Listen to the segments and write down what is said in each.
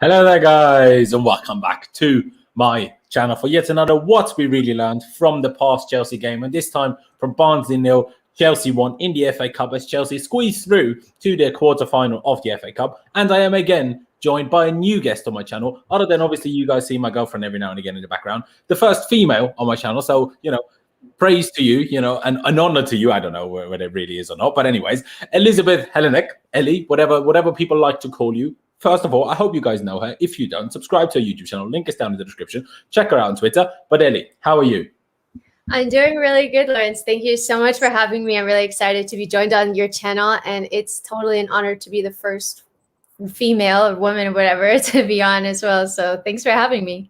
Hello there, guys, and welcome back to my channel for yet another What We Really Learned from the past Chelsea game, and this time from Barnsley 0, Chelsea won in the FA Cup as Chelsea squeezed through to their quarter-final of the FA Cup. And I am again joined by a new guest on my channel, other than obviously you guys see my girlfriend every now and again in the background, the first female on my channel. So, praise to you, and an honor to you. I don't know whether it really is or not, but anyways, Elizabeth Helenek, Ellie, whatever people like to call you. First of all, I hope you guys know her. If you don't, subscribe to her YouTube channel. Link is down in the description. Check her out on Twitter. But Ellie, how are you? I'm doing really good, Laurenz. Thank you so much for having me. I'm really excited to be joined on your channel, and it's totally an honor to be the first female or woman or whatever to be on as well. So thanks for having me.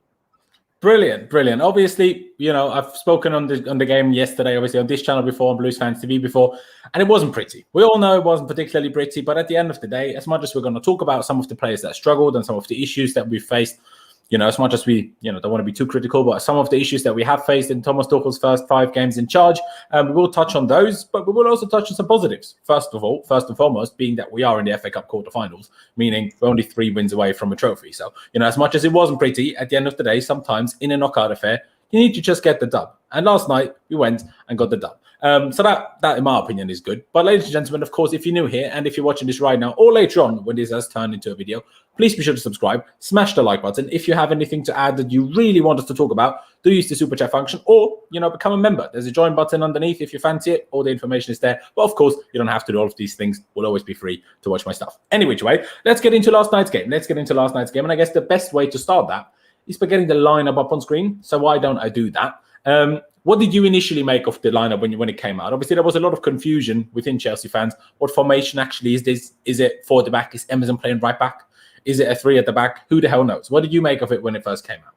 Brilliant. Obviously, I've spoken on the game yesterday, obviously on this channel before, on Blues Fans TV before, and it wasn't pretty. We all know it wasn't particularly pretty, but at the end of the day, as much as we're going to talk about some of the players that struggled and some of the issues that we faced, as much as we, don't want to be too critical, but some of the issues that we have faced in Thomas Tuchel's first 5 games in charge, we will touch on those, but we will also touch on some positives. First and foremost, being that we are in the FA Cup quarterfinals, meaning we're only 3 wins away from a trophy. So, as much as it wasn't pretty, at the end of the day, sometimes in a knockout affair, you need to just get the dub. And last night, we went and got the dub. So that, in my opinion, is good. But ladies and gentlemen, of course, if you're new here and if you're watching this right now or later on when this has turned into a video, please be sure to subscribe, smash the like button. If you have anything to add that you really want us to talk about, do use the super chat function or, become a member. There's a join button underneath if you fancy it. All the information is there. But of course, you don't have to do all of these things. We'll always be free to watch my stuff. Any which way, let's get into last night's game. And I guess the best way to start that is by getting the lineup up on screen. So why don't I do that? What did you initially make of the lineup when it came out? Obviously, there was a lot of confusion within Chelsea fans. What formation actually is this? Is it 4 at the back? Is Emerson playing right back? Is it a 3 at the back? Who the hell knows? What did you make of it when it first came out?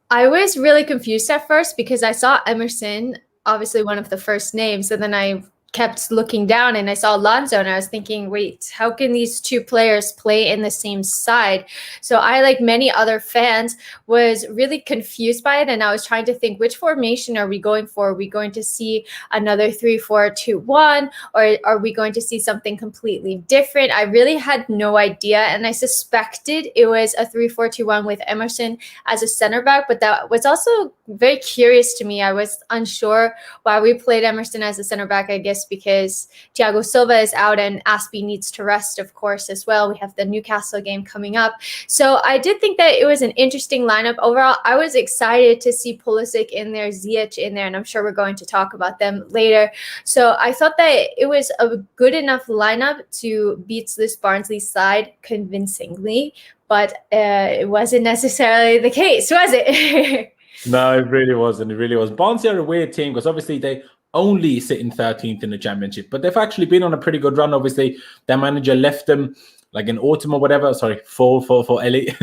I was really confused at first because I saw Emerson, obviously one of the first names, and then I kept looking down and I saw Alonso and I was thinking, wait, how can these 2 players play in the same side? So I, like many other fans, was really confused by it, and I was trying to think, which formation are we going for? Are we going to see another 3-4-2-1, or are we going to see something completely different? I really had no idea, and I suspected it was a 3-4-2-1 with Emerson as a center back, but that was also very curious to me. I was unsure why we played Emerson as a center back, I guess because Thiago Silva is out and Aspie needs to rest, of course, as well. We have the Newcastle game coming up. So I did think that it was an interesting lineup. Overall, I was excited to see Pulisic in there, Ziyech in there, and I'm sure we're going to talk about them later. So I thought that it was a good enough lineup to beat this Barnsley side convincingly, but it wasn't necessarily the case, was it? No, it really wasn't. Barnsley are a weird team because obviously they only sitting 13th in the championship, but they've actually been on a pretty good run. Obviously, their manager left them like in autumn or whatever. Sorry, fall for Ellie.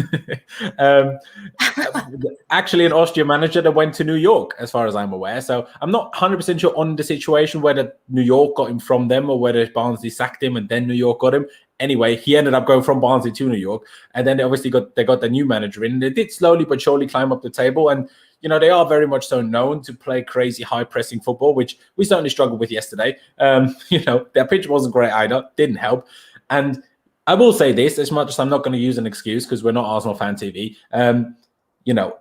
Actually, an Austrian manager that went to New York, as far as I'm aware. So I'm not 100% sure on the situation whether New York got him from them or whether Barnsley sacked him and then New York got him. Anyway, he ended up going from Barnsley to New York, and then they obviously got the new manager in. They did slowly but surely climb up the table, and they are very much so known to play crazy high-pressing football, which we certainly struggled with yesterday. Their pitch wasn't great either. Didn't help. And I will say this, as much as I'm not going to use an excuse because we're not Arsenal Fan TV,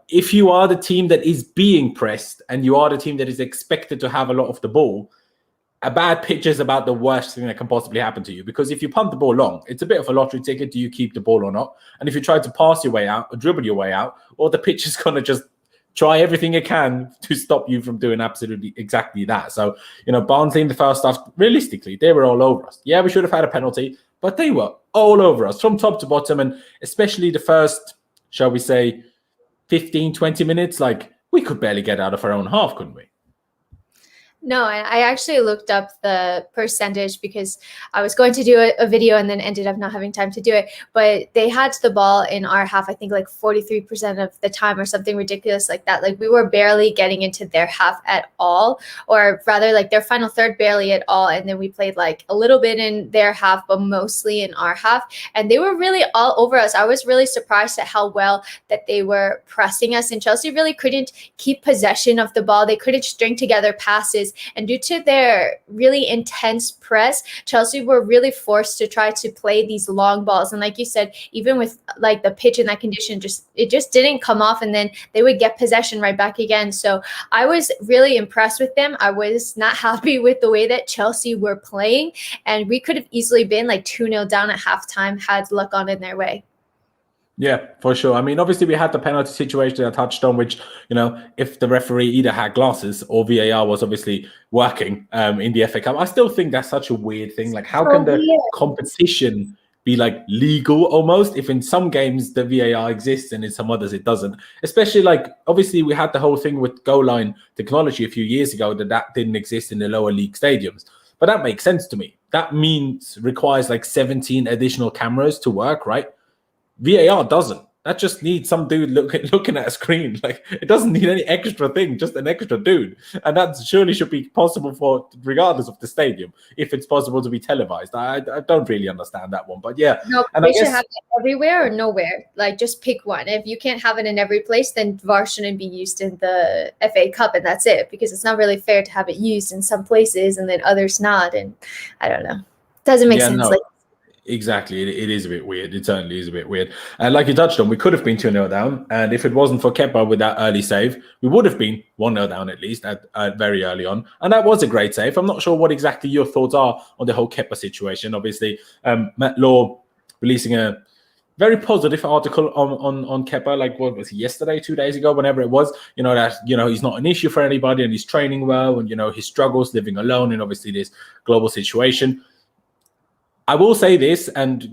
if you are the team that is being pressed and you are the team that is expected to have a lot of the ball, a bad pitch is about the worst thing that can possibly happen to you, because if you punt the ball long, it's a bit of a lottery ticket. Do you keep the ball or not? And if you try to pass your way out or dribble your way out, or the pitch is going to just try everything it can to stop you from doing absolutely exactly that. So, Barnsley in the first half, realistically, they were all over us. Yeah, we should have had a penalty, but they were all over us from top to bottom, and especially the first, shall we say, 15, 20 minutes, like we could barely get out of our own half, couldn't we? No, and I actually looked up the percentage because I was going to do a video and then ended up not having time to do it. But they had the ball in our half, I think like 43% of the time or something ridiculous like that. Like we were barely getting into their half at all, or rather like their final third barely at all. And then we played like a little bit in their half, but mostly in our half. And they were really all over us. I was really surprised at how well that they were pressing us. And Chelsea really couldn't keep possession of the ball. They couldn't string together passes. And due to their really intense press, Chelsea were really forced to try to play these long balls. And like you said, even with like the pitch in that condition, it just didn't come off, and then they would get possession right back again. So I was really impressed with them. I was not happy with the way that Chelsea were playing, and we could have easily been like 2-0 down at halftime had luck gone in their way. Yeah, for sure. I mean, obviously, we had the penalty situation I touched on, which, if the referee either had glasses or VAR was obviously working in the FA Cup, I still think that's such a weird thing. Like, how can the competition be like legal almost if in some games the VAR exists and in some others it doesn't? Especially like, obviously, we had the whole thing with goal line technology a few years ago that didn't exist in the lower league stadiums. But that makes sense to me. That requires like 17 additional cameras to work, right? VAR doesn't. That just needs some dude looking at a screen. Like, it doesn't need any extra thing, just an extra dude. And that surely should be possible for, regardless of the stadium, if it's possible to be televised. I don't really understand that one, but yeah. No, and they should have it everywhere or nowhere. Like, just pick one. If you can't have it in every place, then VAR shouldn't be used in the FA Cup, and that's it. Because it's not really fair to have it used in some places and then others not. And I don't know. It doesn't make sense. No. Like, exactly. It is a bit weird. It certainly is a bit weird. And like you touched on, we could have been 2-0 down. And if it wasn't for Kepa with that early save, we would have been 1-0 down at least at very early on. And that was a great save. I'm not sure what exactly your thoughts are on the whole Kepa situation. Obviously, Matt Law releasing a very positive article on Kepa, like what was it, yesterday, 2 days ago, whenever it was, that, he's not an issue for anybody and he's training well and, his struggles living alone and obviously this global situation. I will say this, and,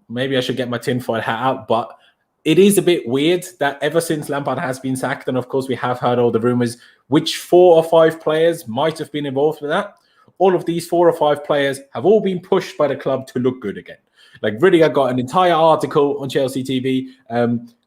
maybe I should get my tinfoil hat out, but it is a bit weird that ever since Lampard has been sacked, and of course we have heard all the rumours, which 4 or 5 players might have been involved with that. All of these 4 or 5 players have all been pushed by the club to look good again. Like, Rudiger got an entire article on Chelsea TV.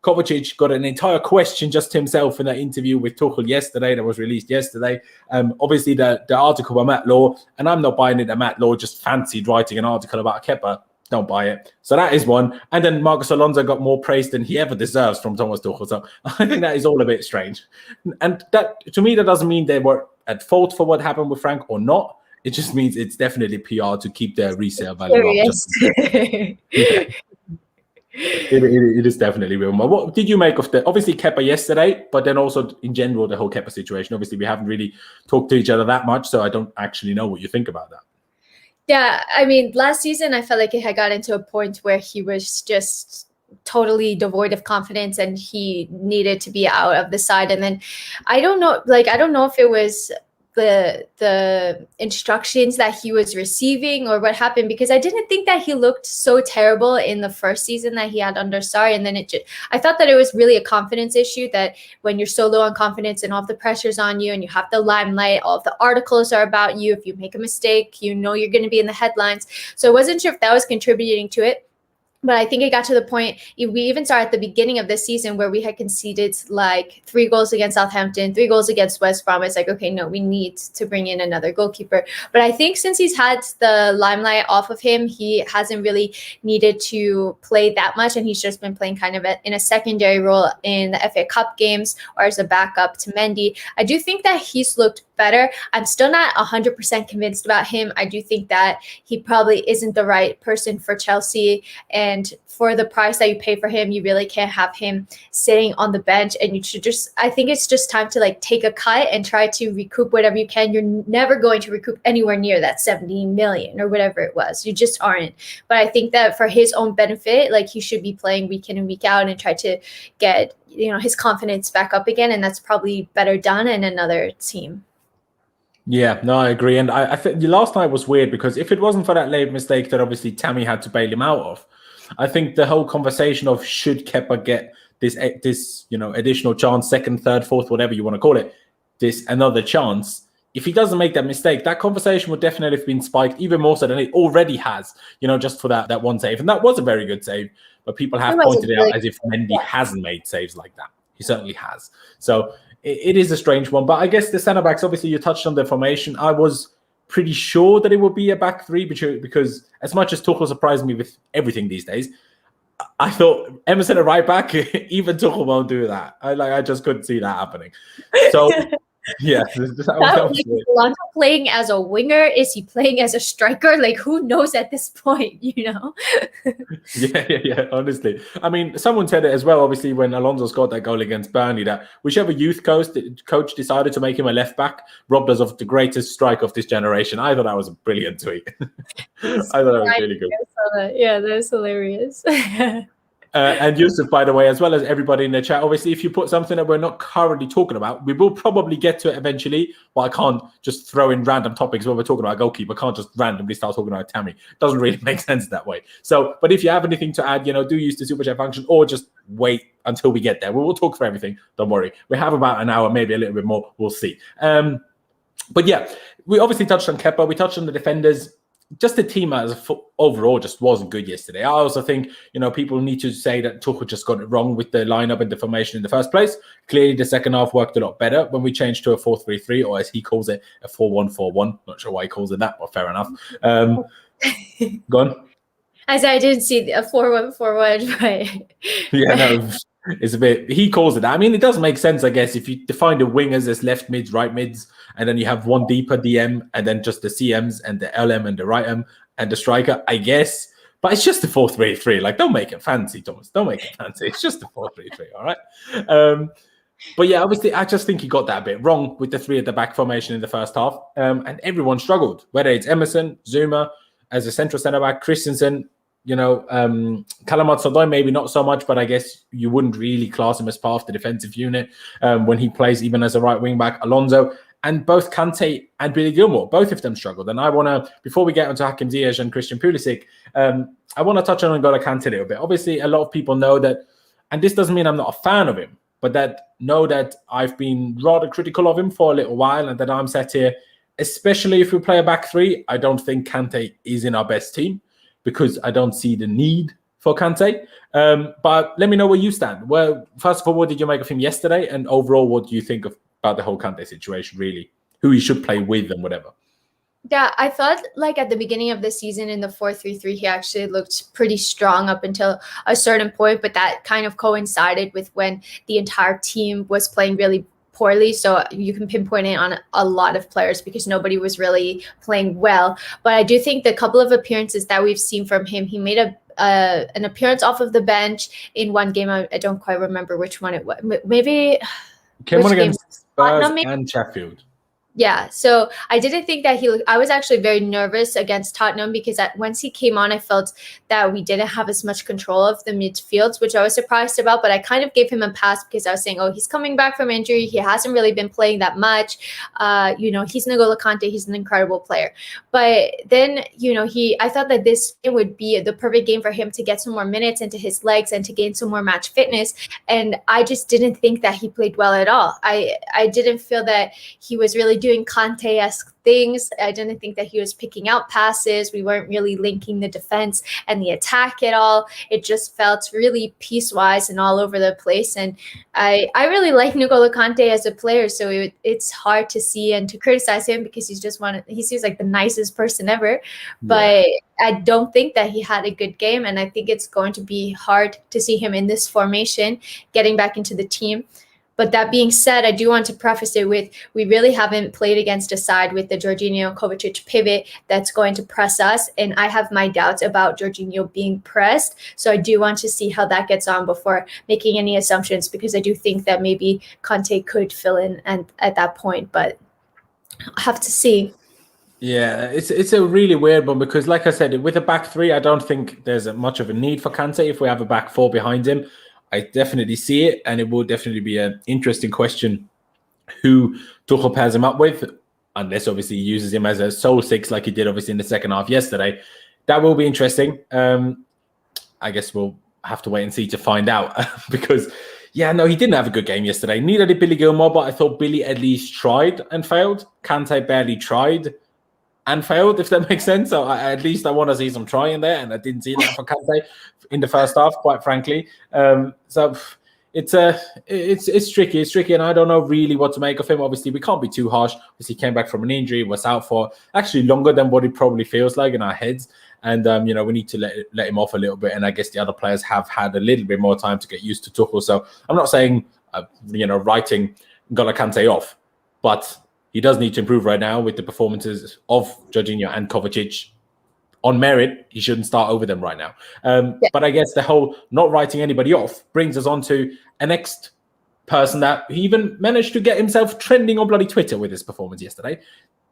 Kovacic got an entire question just himself in that interview with Tuchel yesterday that was released yesterday. Obviously, the article by Matt Law, and I'm not buying it that Matt Law just fancied writing an article about Kepa. Don't buy it. So that is one. And then Marcos Alonso got more praise than he ever deserves from Thomas Tuchel. So I think that is all a bit strange. And that, to me, that doesn't mean they were at fault for what happened with Frank or not. It just means it's definitely PR to keep their resale value up. It is definitely real. What did you make of obviously Kepa yesterday, but then also in general the whole Kepa situation? Obviously, we haven't really talked to each other that much, so I don't actually know what you think about that. Yeah, I mean, last season I felt like it had gotten to a point where he was just totally devoid of confidence and he needed to be out of the side. And then I don't know if it was the instructions that he was receiving or what happened, because I didn't think that he looked so terrible in the first season that he had under Sarri, and then I thought that it was really a confidence issue, that when you're so low on confidence and all of the pressure's on you and you have the limelight, all of the articles are about you, if you make a mistake you're going to be in the headlines. So I wasn't sure if that was contributing to it. But I think it got to the point, we even started at the beginning of this season where we had conceded like 3 goals against Southampton, 3 goals against West Brom. It's like, okay, no, we need to bring in another goalkeeper. But I think since he's had the limelight off of him, he hasn't really needed to play that much. And he's just been playing kind of in a secondary role in the FA Cup games or as a backup to Mendy. I do think that he's looked better. I'm still not 100% convinced about him. I do think that he probably isn't the right person for Chelsea. And for the price that you pay for him, you really can't have him sitting on the bench. And you should I think it's just time to like take a cut and try to recoup whatever you can. You're never going to recoup anywhere near that 70 million or whatever it was. You just aren't. But I think that for his own benefit, like, he should be playing week in and week out and try to get, his confidence back up again. And that's probably better done in another team. Yeah, no, I agree. And I think the last night was weird because if it wasn't for that late mistake that obviously Tammy had to bail him out of, I think the whole conversation of should Kepa get this additional chance, second, third, fourth, whatever you want to call it, this another chance. If he doesn't make that mistake, that conversation would definitely have been spiked even more so than it already has, just for that one save. And that was a very good save, but people have pointed it out as if Mendy hasn't made saves like that. He certainly has. So it is a strange one. But I guess the centre-backs, obviously you touched on the formation. I was pretty sure that it would be a back 3 because as much as Tuchel surprised me with everything these days, I thought Emerson at right back, even Tuchel won't do that. I just couldn't see that happening. So Yeah, that Like, was is Alonso playing as a winger? Is he playing as a striker? Like, who knows at this point, you know? Yeah. Honestly, I mean, someone said it as well. Obviously, when Alonso scored that goal against Burnley, that whichever youth coach decided to make him a left back robbed us of the greatest strike of this generation. I thought that was a brilliant tweet. I thought that was really good. Yeah, that's hilarious. And Yusuf, by the way, as well as everybody in the chat, obviously, if you put something that we're not currently talking about, we will probably get to it eventually. But I can't just throw in random topics when we're talking about goalkeeper. I can't just randomly start talking about Tammy. Doesn't really make sense that way. So, but if you have anything to add, do use the super chat function or just wait until we get there. We will talk through everything. Don't worry. We have about an hour, maybe a little bit more. We'll see. But yeah, we obviously touched on Kepa. We touched on the defenders. Just the team as overall just wasn't good yesterday. I also think, people need to say that Tuchel just got it wrong with the lineup and the formation in the first place. Clearly, the second half worked a lot better when we changed to a 4-3-3, or as he calls it, a 4-1-4-1. Not sure why he calls it that, but fair enough. Go on. As I didn't see a 4-1-4-1, right? Yeah, no, it's a bit. He calls it that. I mean, it does make sense, I guess, if you define the wingers as left mids, right mids, and then you have one deeper DM, and then just the CMs and the LM and the right M and the striker, I guess. But it's just a 4-3-3. Like, don't make it fancy, Thomas. Don't make it fancy. It's just a 4-3-3, all right? But yeah, obviously, I just think he got that a bit wrong with the three at the back formation in the first half. And everyone struggled, whether it's Emerson, Zuma, as a central centre-back, Christensen, Callum Hudson-Odoi, maybe not so much, but I guess you wouldn't really class him as part of the defensive unit when he plays even as a right wing-back. Alonso, and both Kante and Billy Gilmour, both of them struggled. And I want to, before we get onto Hakim Ziyech and Christian Pulisic, I want to touch on N'Golo Kante a little bit. Obviously, a lot of people know that, and this doesn't mean I'm not a fan of him, but that know that I've been rather critical of him for a little while, and that I'm sat here, especially if we play a back three, I don't think Kante is in our best team because I don't see the need for Kante. But let me know where you stand. Well, first of all, what did you make of him yesterday? And overall, what do you think about the whole Kante situation, really? Who he should play with and whatever. Yeah, I thought like at the beginning of the season in the 4-3-3, he actually looked pretty strong up until a certain point, but that kind of coincided with when the entire team was playing really poorly. So you can pinpoint it on a lot of players because nobody was really playing well. But I do think the couple of appearances that we've seen from him, he made an appearance off of the bench in one game. I don't quite remember which one it was. Maybe came on against Spurs and Sheffield. Yeah, so I didn't think that I was actually very nervous against Tottenham because once he came on, I felt that we didn't have as much control of the midfields, which I was surprised about. But I kind of gave him a pass because I was saying, oh, he's coming back from injury. He hasn't really been playing that much. He's N'Golo Kante. He's an incredible player. But then, I thought that this game would be the perfect game for him to get some more minutes into his legs and to gain some more match fitness. And I just didn't think that he played well at all. I didn't feel that he was really doing Kante-esque things. I didn't think that he was picking out passes. We weren't really linking the defense and the attack at all. It just felt really piecewise and all over the place. And I really like N'Golo Kante as a player, so it's hard to see and to criticize him because he seems like the nicest person ever. But I don't think that he had a good game, and I think it's going to be hard to see him in this formation getting back into the team. But that being said, I do want to preface it with we really haven't played against a side with the Jorginho Kovacic pivot that's going to press us. And I have my doubts about Jorginho being pressed. So I do want to see how that gets on before making any assumptions, because I do think that maybe Kante could fill in at that point. But I'll have to see. Yeah, it's a really weird one because, like I said, with a back three, I don't think there's much of a need for Kante if we have a back four behind him. I definitely see it, and it will definitely be an interesting question who Tuchel pairs him up with, unless obviously he uses him as a sole six like he did obviously in the second half yesterday. That will be interesting. I guess we'll have to wait and see to find out because, he didn't have a good game yesterday. Neither did Billy Gilmour, but I thought Billy at least tried and failed. Kante barely tried and failed, if that makes sense. So at least I want to see some trying there, and I didn't see that for Kante in the first half, quite frankly. So it's tricky. It's tricky, and I don't know really what to make of him. Obviously, we can't be too harsh because he came back from an injury, was out for actually longer than what it probably feels like in our heads. And we need to let him off a little bit. And I guess the other players have had a little bit more time to get used to Tuchel. So I'm not saying writing N'Golo Kante off. but he does need to improve right now with the performances of Jorginho and Kovacic. On merit, he shouldn't start over them right now. But I guess the whole not writing anybody off brings us on to a next person that he even managed to get himself trending on bloody Twitter with his performance yesterday.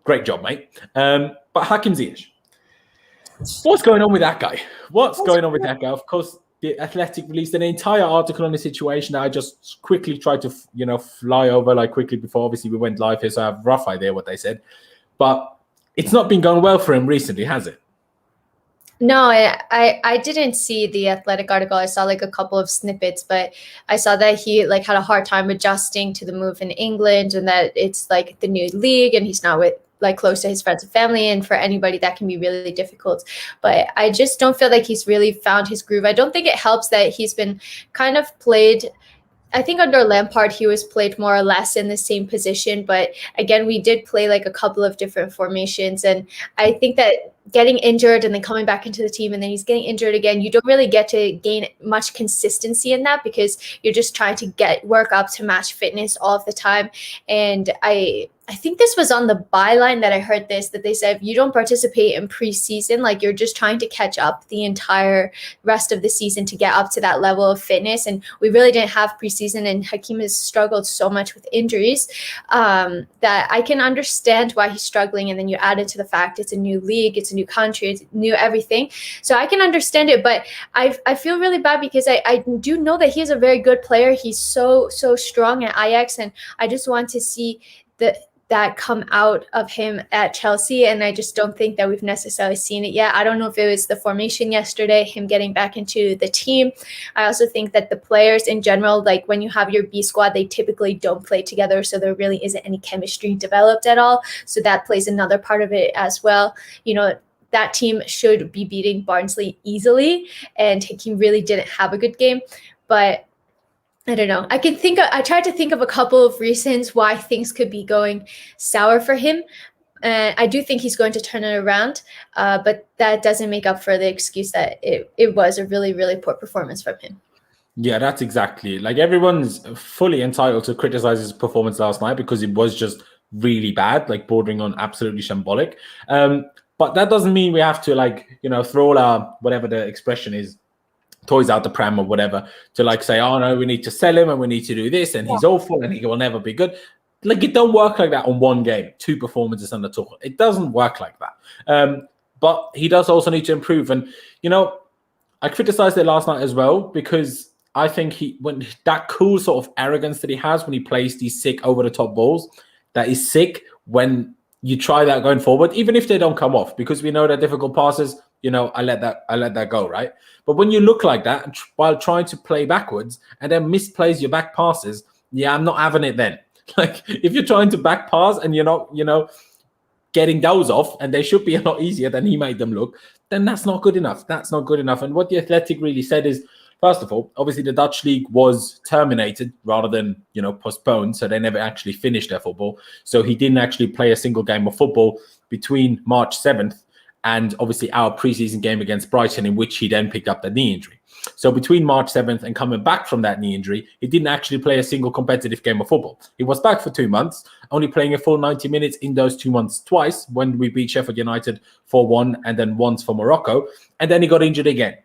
Great job, mate. But Hakim Ziyech. What's going on with that guy? What's going on with that guy? Of course, the Athletic released an entire article on the situation that I just quickly tried to, fly over like quickly before. Obviously, we went live here, so I have a rough idea what they said. But it's not been going well for him recently, has it? No, I didn't see the Athletic article. I saw like a couple of snippets, but I saw that he like had a hard time adjusting to the move in England, and that it's like the new league and he's not with like close to his friends and family, and for anybody that can be really difficult. But I just don't feel like he's really found his groove. I don't think it helps that he's been kind of played. I think under Lampard, he was played more or less in the same position. But again, we did play like a couple of different formations. And I think that getting injured and then coming back into the team and then he's getting injured again, you don't really get to gain much consistency in that because you're just trying to work up to match fitness all of the time. And I think this was on the byline that I heard this, that they said, if you don't participate in preseason, like you're just trying to catch up the entire rest of the season to get up to that level of fitness. And we really didn't have preseason, and Hakim has struggled so much with injuries that I can understand why he's struggling. And then you add it to the fact it's a new league, it's a new country, it's new everything. So I can understand it, but I feel really bad because I do know that he's a very good player. He's so strong at Ajax, and I just want to see that come out of him at Chelsea, and I just don't think that we've necessarily seen it yet. I don't know if it was the formation yesterday, him getting back into the team. I also think that the players in general, like when you have your B squad, they typically don't play together, so there really isn't any chemistry developed at all. So that plays another part of it as well. That team should be beating Barnsley easily, and Hakim really didn't have a good game, but I don't know. I tried to think of a couple of reasons why things could be going sour for him. And I do think he's going to turn it around, but that doesn't make up for the excuse that it was a really, really poor performance from him. Yeah, that's exactly. Like, everyone's fully entitled to criticize his performance last night because it was just really bad, like bordering on absolutely shambolic. But that doesn't mean we have to throw all our, whatever the expression is, toys out the pram or whatever, to say, oh no, we need to sell him and we need to do this and he's awful and he will never be good. Like, it don't work like that on one game, 2 performances under Tuchel. It doesn't work like that. But he does also need to improve. And, I criticized it last night as well because I think when that cool sort of arrogance that he has when he plays these sick over-the-top balls, that is sick when you try that going forward, even if they don't come off, because we know that difficult passes, I let that go, right? But when you look like that while trying to play backwards and then misplays your back passes, I'm not having it then. Like, if you're trying to back pass and you're not, getting those off, and they should be a lot easier than he made them look, then that's not good enough. That's not good enough. And what the Athletic really said is, first of all, obviously the Dutch league was terminated rather than, postponed. So they never actually finished their football. So he didn't actually play a single game of football between March 7th and obviously our preseason game against Brighton, in which he then picked up the knee injury. So between March 7th and coming back from that knee injury, he didn't actually play a single competitive game of football. He was back for 2 months, only playing a full 90 minutes in those 2 months twice, when we beat Sheffield United 4-1 and then once for Morocco. And then he got injured again.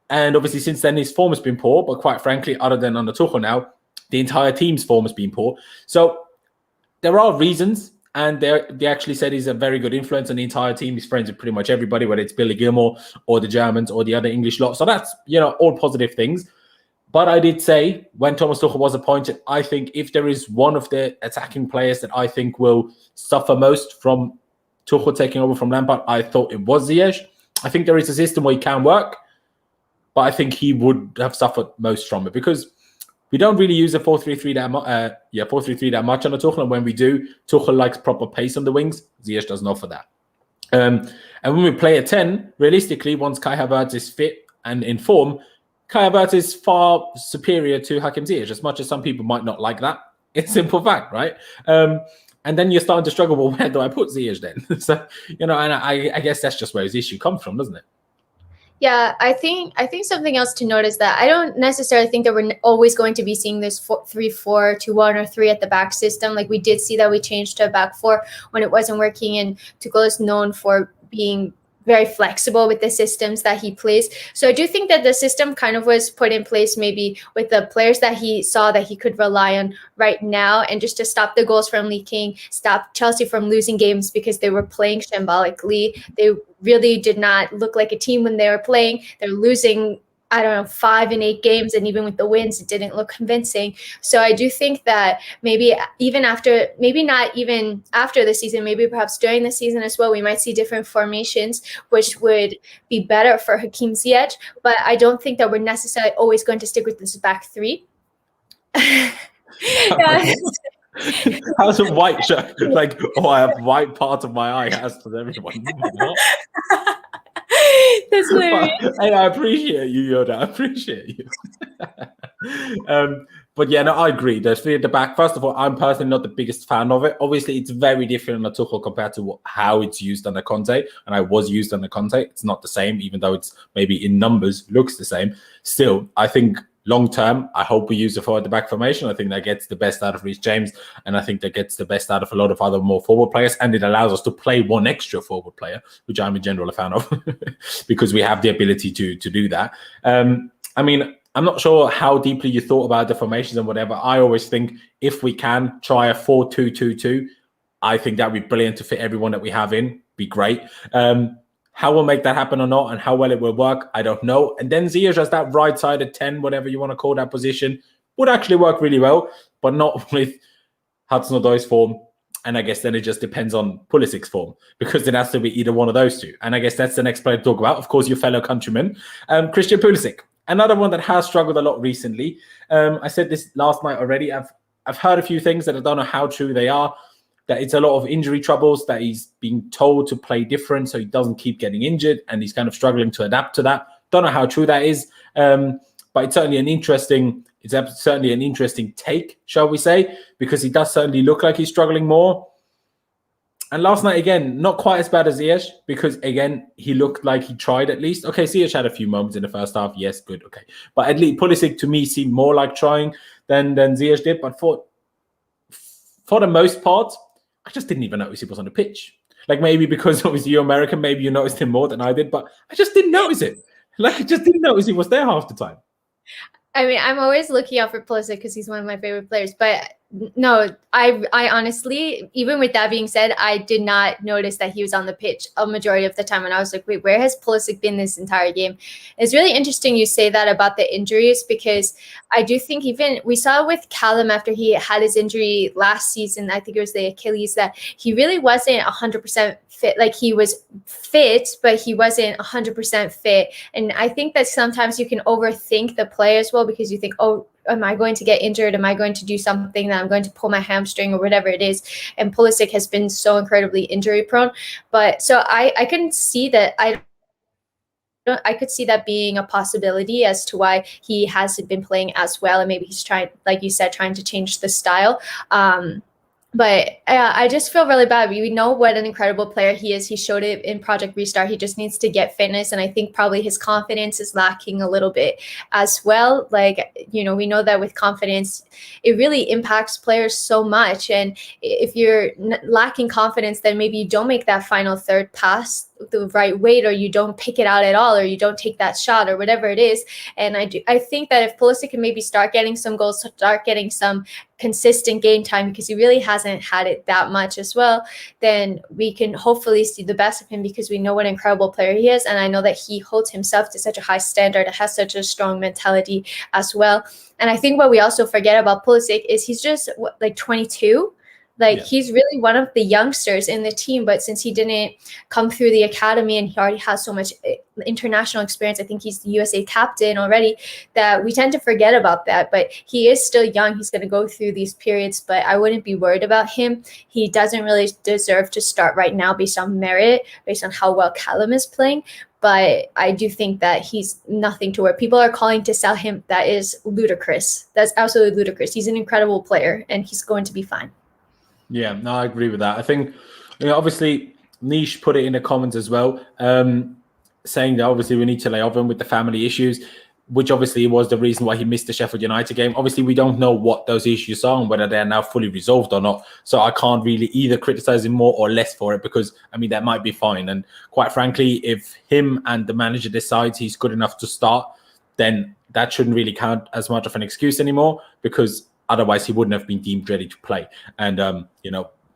And obviously since then, his form has been poor. But quite frankly, other than under Tuchel now, the entire team's form has been poor. So there are reasons. And they actually said he's a very good influence on the entire team. He's friends with pretty much everybody, whether it's Billy Gilmore or the Germans or the other English lot. So that's, all positive things. But I did say when Thomas Tuchel was appointed, I think if there is one of the attacking players that I think will suffer most from Tuchel taking over from Lampard, I thought it was Ziyech. I think there is a system where he can work, but I think he would have suffered most from it because we don't really use a 4-3-3 that much under Tuchel, and when we do, Tuchel likes proper pace on the wings. Ziyech doesn't offer that. And when we play a 10, realistically, once Kai Havertz is fit and in form, Kai Havertz is far superior to Hakim Ziyech, as much as some people might not like that. It's a simple fact, right? And then you're starting to struggle, well, where do I put Ziyech then? So, and I guess that's just where his issue comes from, doesn't it? Yeah, I think something else to note is that I don't necessarily think that we're always going to be seeing this 3-4-2-1 or 3 at the back system. Like we did see that we changed to a back 4 when it wasn't working, and Tuchel is known for being very flexible with the systems that he plays. So I do think that the system kind of was put in place maybe with the players that he saw that he could rely on right now, and just to stop the goals from leaking, stop Chelsea from losing games because they were playing shambolically. They really did not look like a team when they were playing. They're losing, I don't know, 5 and 8 games, and even with the wins, it didn't look convincing. So I do think that maybe even after, maybe not even after the season, maybe perhaps during the season as well, we might see different formations, which would be better for Hakim Ziyech. But I don't think that we're necessarily always going to stick with this back 3. How's a white shirt? Like, oh, I have white part of my eye. As to everyone. That's hilarious. Hey, I appreciate you, Yoda. I appreciate you. But yeah, no, I agree. There's 3 at the back. First of all, I'm personally not the biggest fan of it. Obviously, it's very different on the Tuchel compared to how it's used under Conte. And I was used under Conte. It's not the same, even though it's maybe in numbers looks the same. Still, I think long term, I hope we use the 4 at the back formation. I think that gets the best out of Reece James, and I think that gets the best out of a lot of other more forward players, and it allows us to play one extra forward player, which I'm in general a fan of, because we have the ability to do that. I mean, I'm not sure how deeply you thought about the formations and whatever. I always think if we can try a 4-2-2-2, I think that would be brilliant to fit everyone that we have in. Be great. How we'll make that happen or not, and how well it will work, I don't know. And then Ziyech as that right-sided 10, whatever you want to call that position, would actually work really well, but not with Hudson-Odoi's form. And I guess then it just depends on Pulisic's form, because it has to be either one of those two. And I guess that's the next player to talk about. Of course, your fellow countryman, Christian Pulisic. Another one that has struggled a lot recently. I said this last night already. I've heard a few things that I don't know how true they are. That it's a lot of injury troubles, that he's being told to play different so he doesn't keep getting injured, and he's kind of struggling to adapt to that. Don't know how true that is, but it's certainly an interesting take, shall we say, because he does certainly look like he's struggling more. And last night, again, not quite as bad as Ziyech, because, again, he looked like he tried at least. Okay, Ziyech had a few moments in the first half. Yes, good, okay. But at least Pulisic, to me, seemed more like trying than Ziyech did. But for the most part, I just didn't even notice he was on the pitch. Like, maybe because obviously you're American, maybe you noticed him more than I did, but I just didn't notice it. Like, I just didn't notice he was there half the time. I mean, I'm always looking out for Pulisic because he's one of my favorite players. But no, I honestly, even with that being said, I did not notice that he was on the pitch a majority of the time. And I was like, wait, where has Pulisic been this entire game? It's really interesting you say that about the injuries, because I do think even we saw with Callum after he had his injury last season, I think it was the Achilles, that he really wasn't 100% fit. Like, he was fit, but he wasn't 100% fit. And I think that sometimes you can overthink the play as well, because you think, oh, am I going to get injured? Am I going to do something that I'm going to pull my hamstring or whatever it is? And Pulisic has been so incredibly injury prone. But so I can see that I could see that being a possibility as to why he hasn't been playing as well. And maybe he's trying, like you said, trying to change the style. But I just feel really bad. We know what an incredible player he is. He showed it in Project Restart. He just needs to get fitness. And I think probably his confidence is lacking a little bit as well. Like, you know, we know that with confidence, it really impacts players so much. And if you're lacking confidence, then maybe you don't make that final third pass the right weight, or you don't pick it out at all, or you don't take that shot, or whatever it is. And I think that if Pulisic can maybe start getting some goals, start getting some consistent game time, because he really hasn't had it that much as well, then we can hopefully see the best of him, because we know what an incredible player he is. And I know that he holds himself to such a high standard, has such a strong mentality as well. And I think what we also forget about Pulisic is he's just like 22. Like, he's really one of the youngsters in the team, but since he didn't come through the academy and he already has so much international experience, I think he's the USA captain already, that we tend to forget about that. But he is still young. He's going to go through these periods, but I wouldn't be worried about him. He doesn't really deserve to start right now based on merit, based on how well Callum is playing. But I do think that he's nothing to where people are calling to sell him. That is ludicrous. That's absolutely ludicrous. He's an incredible player, and he's going to be fine. Yeah, no, I agree with that. I think, you know, obviously, Niche put it in the comments as well. saying that obviously we need to lay off him with the family issues, which obviously was the reason why he missed the Sheffield United game. Obviously, we don't know what those issues are and whether they're now fully resolved or not. So I can't really either criticize him more or less for it, because, I mean, that might be fine. And quite frankly, if him and the manager decides he's good enough to start, then that shouldn't really count as much of an excuse anymore, because otherwise he wouldn't have been deemed ready to play. And,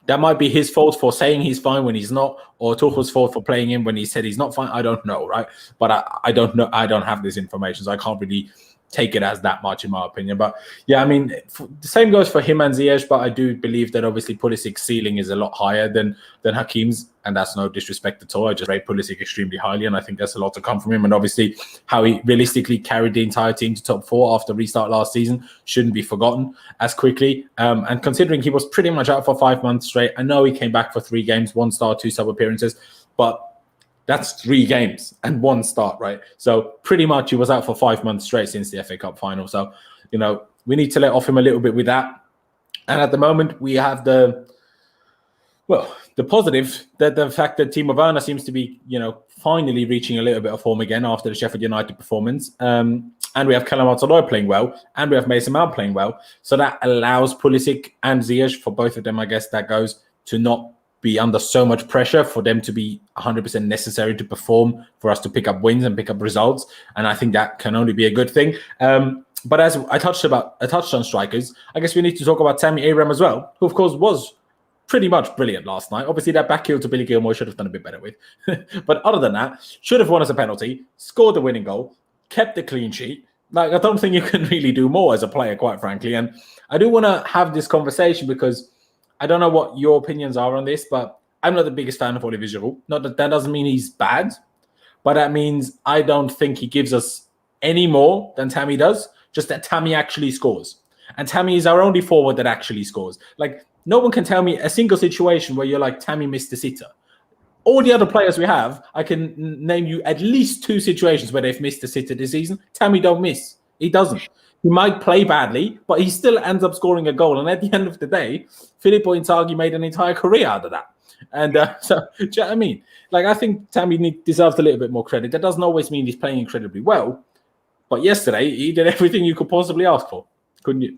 that might be his fault for saying he's fine when he's not, or Tuchel's fault for playing him when he said he's not fine. I don't know, right? But I don't know. I don't have this information, so I can't really take it as that much, in my opinion. But yeah, I mean, the same goes for him and Ziyech, but I do believe that obviously Pulisic's ceiling is a lot higher than Hakim's, and that's no disrespect at all. I just rate Pulisic extremely highly, and I think there's a lot to come from him. And obviously, how he realistically carried the entire team to top 4 after restart last season shouldn't be forgotten as quickly. And considering he was pretty much out for 5 months straight, I know he came back for 3 games, 1 start, 2 sub appearances, but that's 3 games and 1 start, right? So pretty much he was out for 5 months straight since the FA Cup final. So, we need to let off him a little bit with that. And at the moment, we have the positive, that the fact that Timo Werner seems to be, finally reaching a little bit of form again after the Sheffield United performance. And we have Callum Hudson-Odoi playing well, and we have Mason Mount playing well. So that allows Pulisic and Ziyech, for both of them, I guess that goes, to not be under so much pressure, for them to be 100% necessary to perform, for us to pick up wins and pick up results. And I think that can only be a good thing. But as I touched on strikers, I guess we need to talk about Tammy Abraham as well, who of course was pretty much brilliant last night. Obviously, that back heel to Billy Gilmour should have done a bit better with. But other than that, should have won us a penalty, scored the winning goal, kept the clean sheet. Like, I don't think you can really do more as a player, quite frankly. And I do want to have this conversation, because I don't know what your opinions are on this, but I'm not the biggest fan of Olivier Giroud. Not that doesn't mean he's bad, but that means I don't think he gives us any more than Tammy does, just that Tammy actually scores. And Tammy is our only forward that actually scores. Like, no one can tell me a single situation where you're like, Tammy missed the sitter. All the other players we have, I can name you at least 2 situations where they've missed the sitter this season. Tammy don't miss. He doesn't. He might play badly, but he still ends up scoring a goal. And at the end of the day, Filippo Inzaghi made an entire career out of that. And so, do you know what I mean? Like, I think Tammy deserves a little bit more credit. That doesn't always mean he's playing incredibly well. But yesterday, he did everything you could possibly ask for, couldn't you?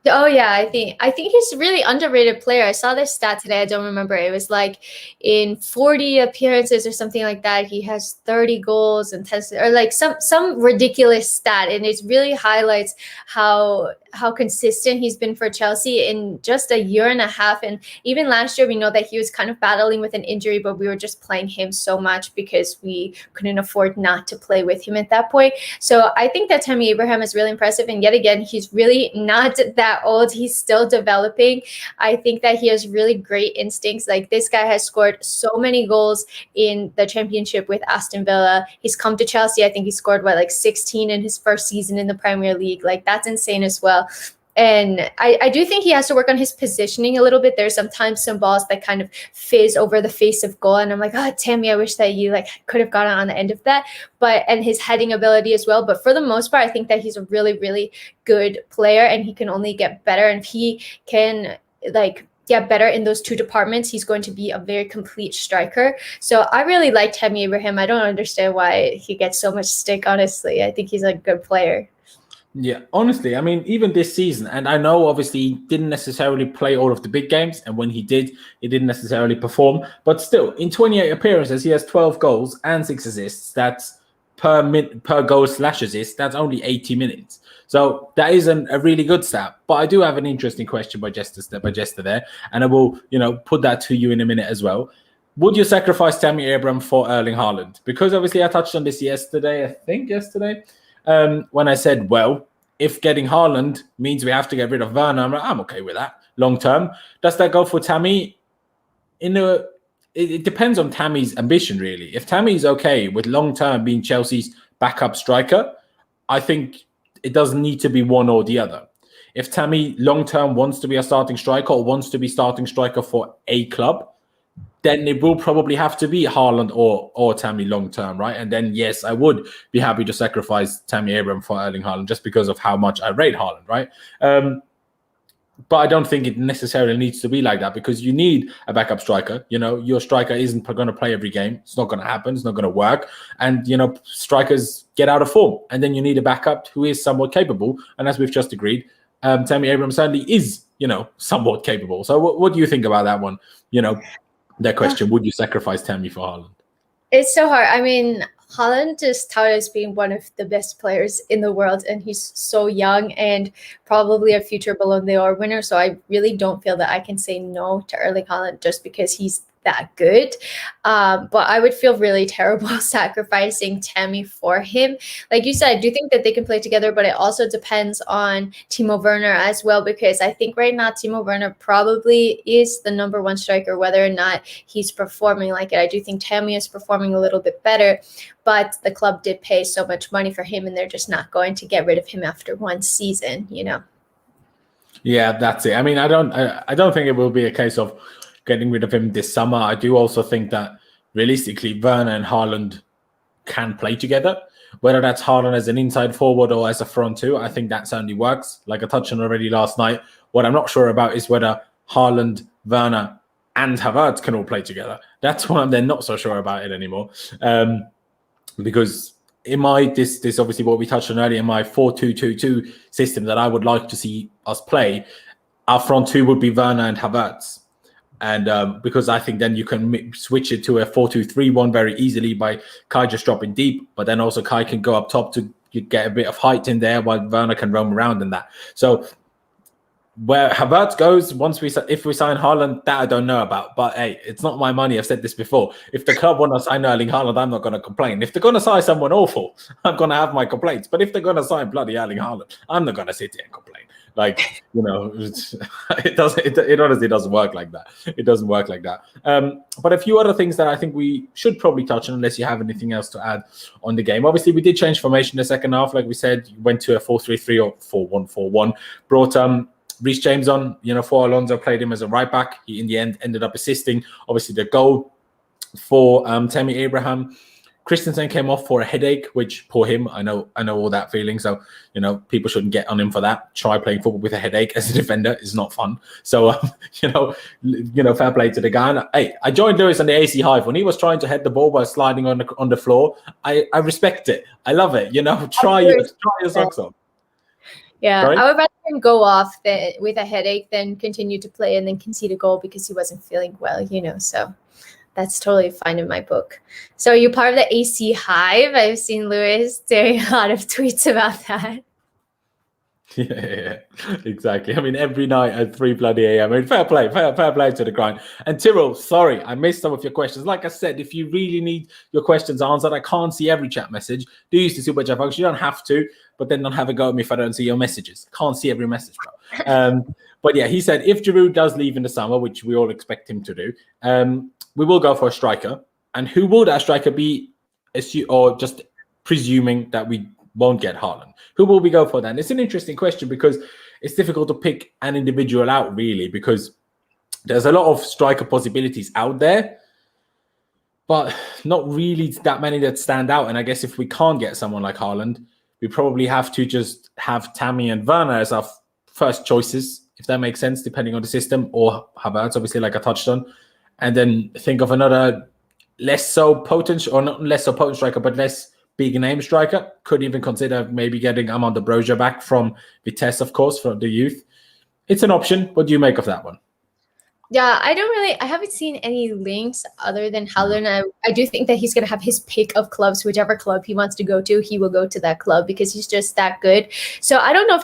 Oh yeah, I think he's a really underrated player. I saw this stat today. I don't remember. It was like in 40 appearances or something like that, he has 30 goals and 10, or like some ridiculous stat, and it really highlights how consistent he's been for Chelsea in just a year and a half. And even last year, we know that he was kind of battling with an injury, but we were just playing him so much because we couldn't afford not to play with him at that point. So I think that Tammy Abraham is really impressive. And yet again, he's really not that old. He's still developing. I think that he has really great instincts. Like, this guy has scored so many goals in the Championship with Aston Villa. He's come to Chelsea. I think he scored 16 in his first season in the Premier League. Like, that's insane as well. And I do think he has to work on his positioning a little bit. There's sometimes some balls that kind of fizz over the face of goal, and I'm like, Tammy, I wish that you could have gotten on the end of that. And his heading ability as well. But for the most part, I think that he's a really, really good player, and he can only get better. And if he can get better in those 2 departments, he's going to be a very complete striker. So I really like Tammy Abraham. I don't understand why he gets so much stick, honestly. I think he's a good player. Yeah, honestly, I mean, even this season, and I know obviously he didn't necessarily play all of the big games, and when he did, he didn't necessarily perform. But still, in 28 appearances, he has 12 goals and 6 assists. That's per goal/assist. That's only 80 minutes. So that isn't a really good stat. But I do have an interesting question by Jester there, and I will, put that to you in a minute as well. Would you sacrifice Tammy Abraham for Erling Haaland? Because obviously I touched on this yesterday, when I said, well, if getting Haaland means we have to get rid of Werner, I'm okay with that long term. Does that go for Tammy? It depends on Tammy's ambition, really. If Tammy's okay with long term being Chelsea's backup striker, I think it doesn't need to be one or the other. If Tammy long term wants to be a starting striker or wants to be starting striker for a club, then it will probably have to be Haaland or Tammy long term, right? And then, yes, I would be happy to sacrifice Tammy Abraham for Erling Haaland just because of how much I rate Haaland, right? But I don't think it necessarily needs to be like that, because you need a backup striker. Your striker isn't going to play every game. It's not going to happen. It's not going to work. And, strikers get out of form. And then you need a backup who is somewhat capable. And as we've just agreed, Tammy Abraham certainly is, somewhat capable. So what do you think about that one? That question, would you sacrifice Tammy for Haaland? It's so hard. I mean, Haaland is touted as being one of the best players in the world, and he's so young and probably a future Ballon d'Or winner. So I really don't feel that I can say no to Erling Haaland just because he's that good. But I would feel really terrible sacrificing Tammy for him. Like you said, I do think that they can play together, but it also depends on Timo Werner as well, because I think right now Timo Werner probably is the number one striker, whether or not he's performing like it. I do think Tammy is performing a little bit better, but the club did pay so much money for him, and they're just not going to get rid of him after one season, Yeah, that's it. I mean, I don't think it will be a case of getting rid of him this summer. I do also think that realistically, Werner and Haaland can play together. Whether that's Haaland as an inside forward or as a front two, I think that certainly works. Like I touched on already last night, what I'm not sure about is whether Haaland, Werner, and Havertz can all play together. That's why they're not so sure about it anymore. Because in this obviously what we touched on earlier, in my 4-2-2-2 system that I would like to see us play, our front two would be Werner and Havertz. And because I think then you can switch it to a 4-2-3-1 very easily by Kai just dropping deep, but then also Kai can go up top to get a bit of height in there while Werner can roam around in that. So where Havertz goes, if we sign Haaland, that I don't know about. But hey, it's not my money. I've said this before. If the club want to sign Erling Haaland, I'm not going to complain. If they're going to sign someone awful, I'm going to have my complaints. But if they're going to sign bloody Erling Haaland, I'm not going to sit here and complain. Like, it honestly doesn't work like that. It doesn't work like that. But a few other things that I think we should probably touch on, unless you have anything else to add on the game. Obviously, we did change formation in the second half. Like we said, went to a 4-3-3 or 4-1-4-1. Brought Reece James on, for Alonso, played him as a right back. He, in the end, ended up assisting, obviously, the goal for Tammy Abraham. Christensen came off for a headache, which, poor him, I know all that feeling. So, people shouldn't get on him for that. Try playing football with a headache as a defender is not fun. So, fair play to the guy. And, hey, I joined Lewis on the AC Hive when he was trying to head the ball by sliding on the floor. I respect it. I love it. Try your socks off. Yeah, Sorry? I would rather him go off with a headache than continue to play and then concede a goal because he wasn't feeling well, so that's totally fine in my book. So you're part of the AC Hive. I've seen Lewis doing a lot of tweets about that. Yeah, exactly. I mean, every night at 3 bloody a.m. I mean, fair play to the grind. And Tyrrell, sorry, I missed some of your questions. Like I said, if you really need your questions answered, I can't see every chat message. Do use the super chat function. You don't have to, but then don't have a go at me if I don't see your messages. Can't see every message, bro. But yeah, he said if Giroud does leave in the summer, which we all expect him to do, we will go for a striker. And who will that striker be? Or just presuming that we won't get Haaland. Who will we go for then? It's an interesting question because it's difficult to pick an individual out, really, because there's a lot of striker possibilities out there, but not really that many that stand out. And I guess if we can't get someone like Haaland, we probably have to just have Tammy and Werner as our first choices, if that makes sense, depending on the system, or Havertz, obviously, like I touched on, and then think of another less so potent, or not less so potent striker, but less big name striker. Could even consider maybe getting Armando Broja back from Vitesse, of course, from the youth. It's an option. What do you make of that one? Yeah, I haven't seen any links other than Haaland. I do think that he's going to have his pick of clubs. Whichever club he wants to go to, he will go to that club because he's just that good. So I don't know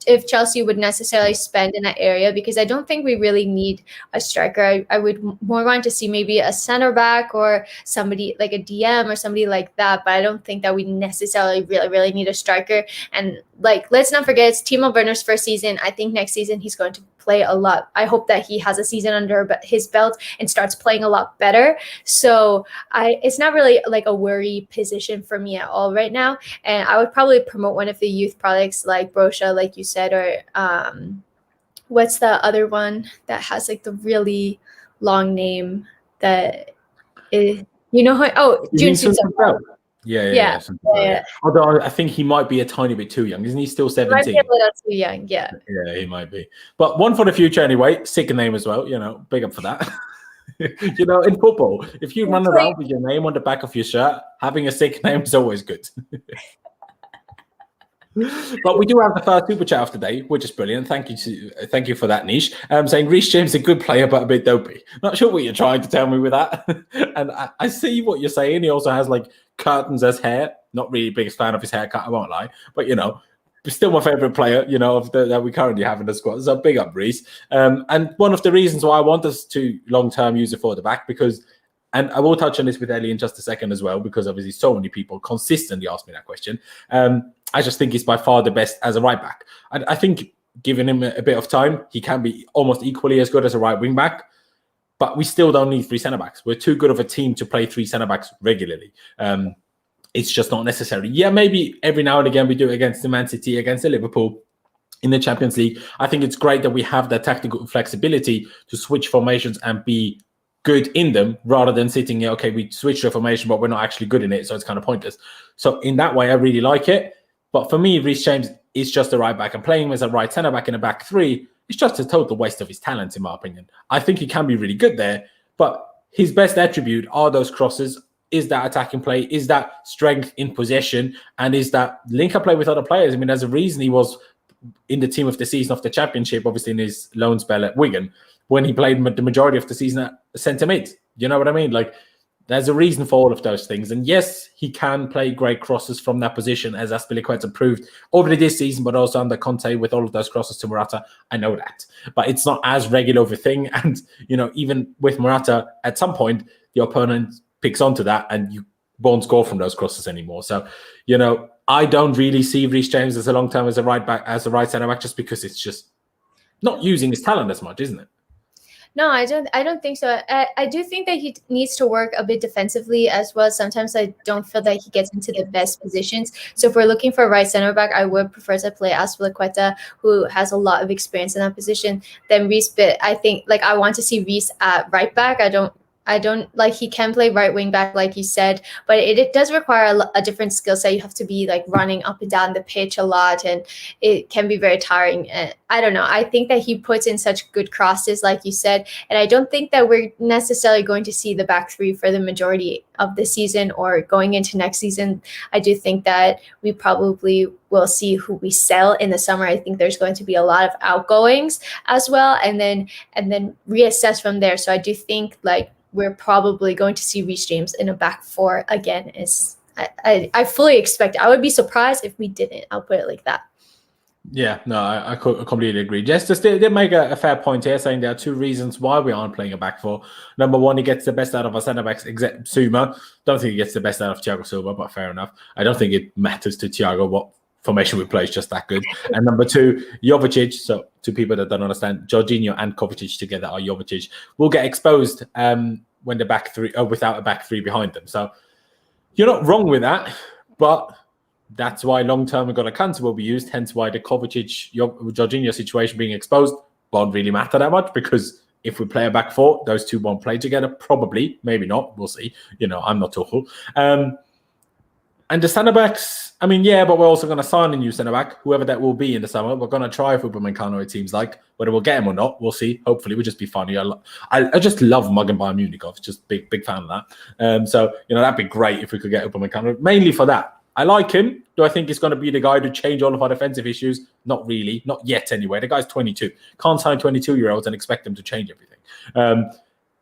if Chelsea would necessarily spend in that area because I don't think we really need a striker. I would more want to see maybe a center back or somebody like a DM or somebody like that, but I don't think that we necessarily really need a striker. And like, let's not forget, it's Timo Werner's first season. I think next season he's going to play a lot. I hope that he has a season under his belt and starts playing a lot better. So it's not really like a worry position for me at all right now. And I would probably promote one of the youth products like Brocha, like you said, or what's the other one that has like the really long name that is, Jun Sunsao. Yeah. Although I think he might be a tiny bit too young. Isn't he still 17? Might be a little too young, yeah. Yeah, he might be. But one for the future anyway. Sick name as well, big up for that. In football, if you run around with your name on the back of your shirt, having a sick name is always good. But we do have the first super chat of the day, which is brilliant. Thank you for that, Niche. Saying Reece James is a good player, but a bit dopey. Not sure what you're trying to tell me with that. And I see what you're saying. He also has like curtains as hair. Not really biggest fan of his haircut, I won't lie. But still my favorite player, that we currently have in the squad. So big up, Reece. And one of the reasons why I want us to long-term use it for the back, because, and I will touch on this with Ellie in just a second as well, because obviously so many people consistently ask me that question. I just think he's by far the best as a right back. I think giving him a bit of time, he can be almost equally as good as a right wing back, but we still don't need 3 centre backs. We're too good of a team to play 3 centre backs regularly. It's just not necessary. Yeah, maybe every now and again we do it against the Man City, against the Liverpool in the Champions League. I think it's great that we have that tactical flexibility to switch formations and be good in them, rather than sitting here, okay, we switched the formation, but we're not actually good in it, so it's kind of pointless. So in that way, I really like it. But for me, Reece James is just a right back, and playing him as a right centre back in a back 3 is just a total waste of his talent, in my opinion. I think he can be really good there, but his best attribute are those crosses, is that attacking play, is that strength in possession, and is that link-up play with other players. I mean, there's a reason he was in the team of the season of the Championship, obviously in his loan spell at Wigan, when he played the majority of the season at centre mid. You know what I mean? Like, there's a reason for all of those things. And yes, he can play great crosses from that position, as Azpilicueta proved already this season, but also under Conte with all of those crosses to Morata. I know that. But it's not as regular of a thing. And, even with Morata, at some point, the opponent picks onto that and you won't score from those crosses anymore. So, I don't really see Reece James as a long-term as a right back, as a right centre-back, just because it's just not using his talent as much, isn't it? No, I don't think so. I do think that he needs to work a bit defensively as well. Sometimes I don't feel that he gets into the best positions. So if we're looking for a right center back, I would prefer to play Azpilicueta, who has a lot of experience in that position, than Reece. But I think I want to see Reece at right back. I don't he can play right wing back, like you said, but it does require a different skill set. You have to be running up and down the pitch a lot, and it can be very tiring. And I don't know. I think that he puts in such good crosses, like you said, and I don't think that we're necessarily going to see the back 3 for the majority of the season or going into next season. I do think that we probably will see who we sell in the summer. I think there's going to be a lot of outgoings as well, and then reassess from there. So I do think we're probably going to see Reece James in a back 4 again. I fully expect. I would be surprised if we didn't. I'll put it like that. Yeah, no, I completely agree. Just did make a fair point here, saying there are 2 reasons why we aren't playing a back 4. Number 1, he gets the best out of our centre-backs, except Zuma. Don't think he gets the best out of Thiago Silva, but fair enough. I don't think it matters to Thiago what formation we play, is just that good. And number 2, Jovetic. So 2 people that don't understand, Jorginho and Kovacic together are Jovetic, will get exposed when the back 3, without a back 3 behind them. So you're not wrong with that, but that's why long-term N'Golo will be used, hence why the Kovacic-Jorginho situation being exposed won't really matter that much, because if we play a back 4, those 2 won't play together, probably, maybe not, we'll see. I'm not Tuchel. And the centre-backs, I mean, yeah, but we're also going to sign a new centre-back, whoever that will be in the summer. We're going to try for Upamecano, it seems like. Whether we'll get him or not, we'll see. Hopefully, we'll just be funny. I just love mugging Bayern Munich off. Just big fan of that. So, that'd be great if we could get Upamecano, mainly for that. I like him. Do I think he's going to be the guy to change all of our defensive issues? Not really. Not yet, anyway. The guy's 22. Can't sign 22-year-olds and expect them to change everything.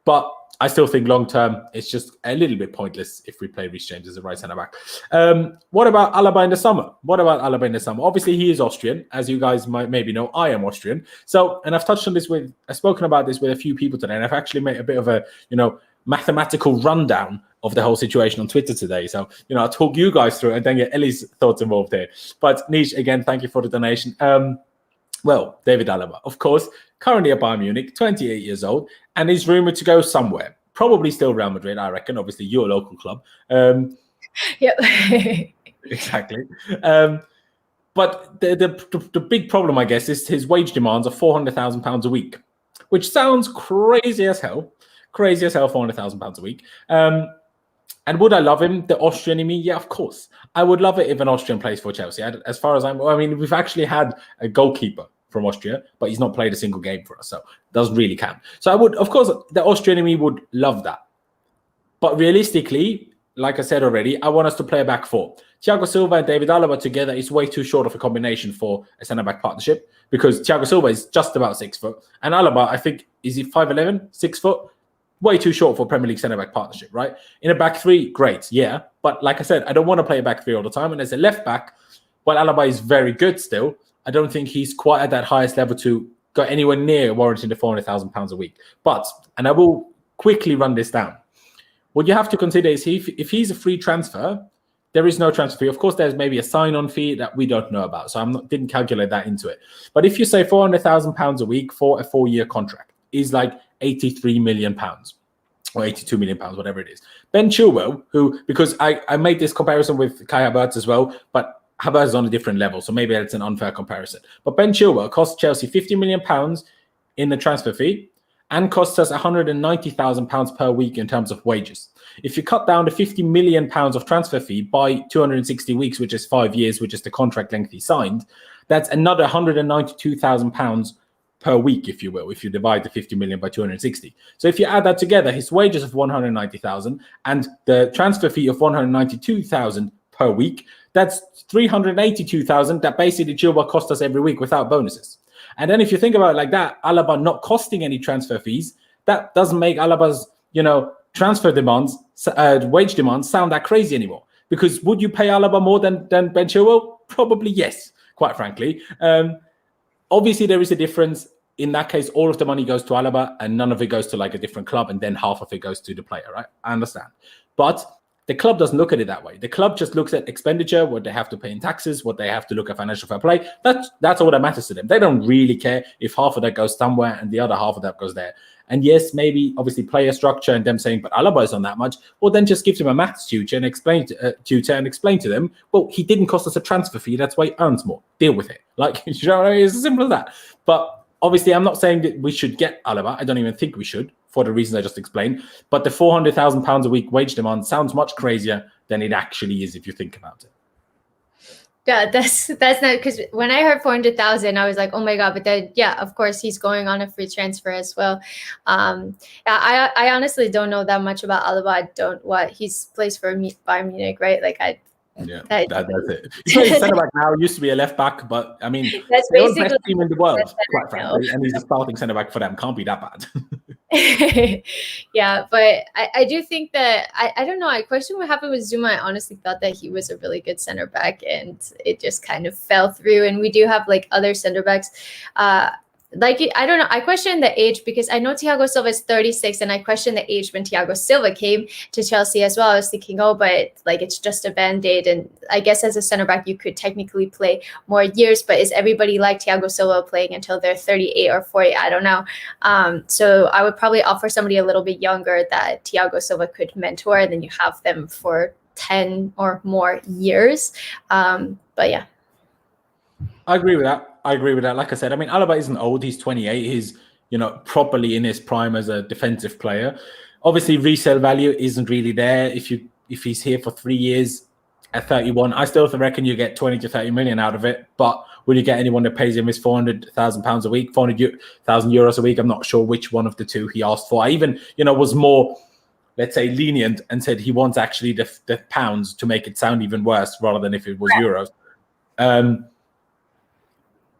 But I still think long-term, it's just a little bit pointless if we play Reece James as a right centre-back. What about Alaba in the summer? Obviously, he is Austrian. As you guys might maybe know, I am Austrian. So, and I've spoken about this with a few people today, and I've actually made a bit of a, mathematical rundown of the whole situation on Twitter today. So, I'll talk you guys through it and then get Ellie's thoughts involved here. But Nish, again, thank you for the donation. Well, David Alaba, of course, currently at Bayern Munich, 28 years old, and is rumoured to go somewhere. Probably still Real Madrid, I reckon. Obviously, your local club. Yep. Exactly. But the big problem, I guess, is his wage demands of £400,000 a week, which sounds crazy as hell. Crazy as hell, £400,000 a week. And would I love him, the Austrian in me? Yeah, of course. I would love it if an Austrian plays for Chelsea. As far as I mean, we've actually had a goalkeeper from Austria, but he's not played a single game for us, so it doesn't really count. So I would, of course, the Austrian in me would love that. But realistically, like I said already, I want us to play a back four. Thiago Silva and David Alaba together is way too short of a combination for a centre-back partnership because Thiago Silva is just about 6 foot. And Alaba, I think, is he 5'11", 6 foot? Way too short for Premier League centre-back partnership, right? In a back three, great, yeah. But like I said, I don't want to play a back three all the time. And as a left back, while Alaba is very good still, I don't think he's quite at that highest level to go anywhere near warranting the £400,000 a week. But, and I will quickly run this down, what you have to consider is if he's a free transfer, there is no transfer fee. Of course, there's maybe a sign-on fee that we don't know about. So didn't calculate that into it. But if you say £400,000 a week for a 4-year contract is like £83 million or £82 million, whatever it is. Ben Chilwell, who, because I made this comparison with Kai Havertz as well, but Havertz is on a different level. So maybe it's an unfair comparison. But Ben Chilwell cost Chelsea £50 million in the transfer fee and costs us £190,000 per week in terms of wages. If you cut down the £50 million of transfer fee by 260 weeks, which is 5 years, which is the contract length he signed, that's another £192,000 per week, if you will, if you divide the 50 million by 260. So if you add that together, his wages of 190,000 and the transfer fee of 192,000 per week, that's 382,000 that basically Chilwell cost us every week without bonuses. And then if you think about it like that, Alaba not costing any transfer fees, that doesn't make Alaba's, transfer demands, wage demands sound that crazy anymore. Because would you pay Alaba more than Ben Chilwell? Probably yes, quite frankly. Obviously, there is a difference. In that case, all of the money goes to Alaba and none of it goes to like a different club and then half of it goes to the player, right? I understand. But the club doesn't look at it that way. The club just looks at expenditure, what they have to pay in taxes, what they have to look at financial fair play. That's all that matters to them. They don't really care if half of that goes somewhere and the other half of that goes there. And yes, maybe obviously player structure and them saying, but Alaba is on that much. Well, then just give them a maths tutor and explain to them, well, he didn't cost us a transfer fee. That's why he earns more. Deal with it. Like, you know what I mean? It's as simple as that. But obviously, I'm not saying that we should get Alaba. I don't even think we should, for the reasons I just explained. But the £400,000 a week wage demand sounds much crazier than it actually is if you think about it. Yeah, that's not, because when I heard 400,000, I was like, oh my god! But then, yeah, of course, he's going on a free transfer as well. Yeah, I honestly don't know that much about Alaba. He's plays for Bayern Munich, right? Like that's it. He's playing centre back now. Used to be a left back, but I mean, that's the basically best team in the world, quite frankly, and he's a starting centre back for them. Can't be that bad. Yeah, but I do think that I don't know. I question what happened with Zuma. I honestly thought that he was a really good center back, and it just kind of fell through. And we do have like other center backs. I don't know. I question the age because I know Thiago Silva is 36, and I question the age when Thiago Silva came to Chelsea as well. I was thinking, but like it's just a band-aid, and I guess as a center back you could technically play more years. But is everybody like Thiago Silva playing until they're 38 or 40? I don't know. So I would probably offer somebody a little bit younger that Thiago Silva could mentor, and then you have them for 10 or more years. But yeah. I agree with that. Like I said, I mean, Alaba isn't old. He's 28. He's, properly in his prime as a defensive player. Obviously, resale value isn't really there. If he's here for 3 years at 31, I still reckon you get 20 to 30 million out of it. But will you get anyone that pays him his £400,000 a week, 400,000 euros a week? I'm not sure which one of the two he asked for. I even, was more, let's say, lenient and said he wants actually the pounds to make it sound even worse rather than if it was euros.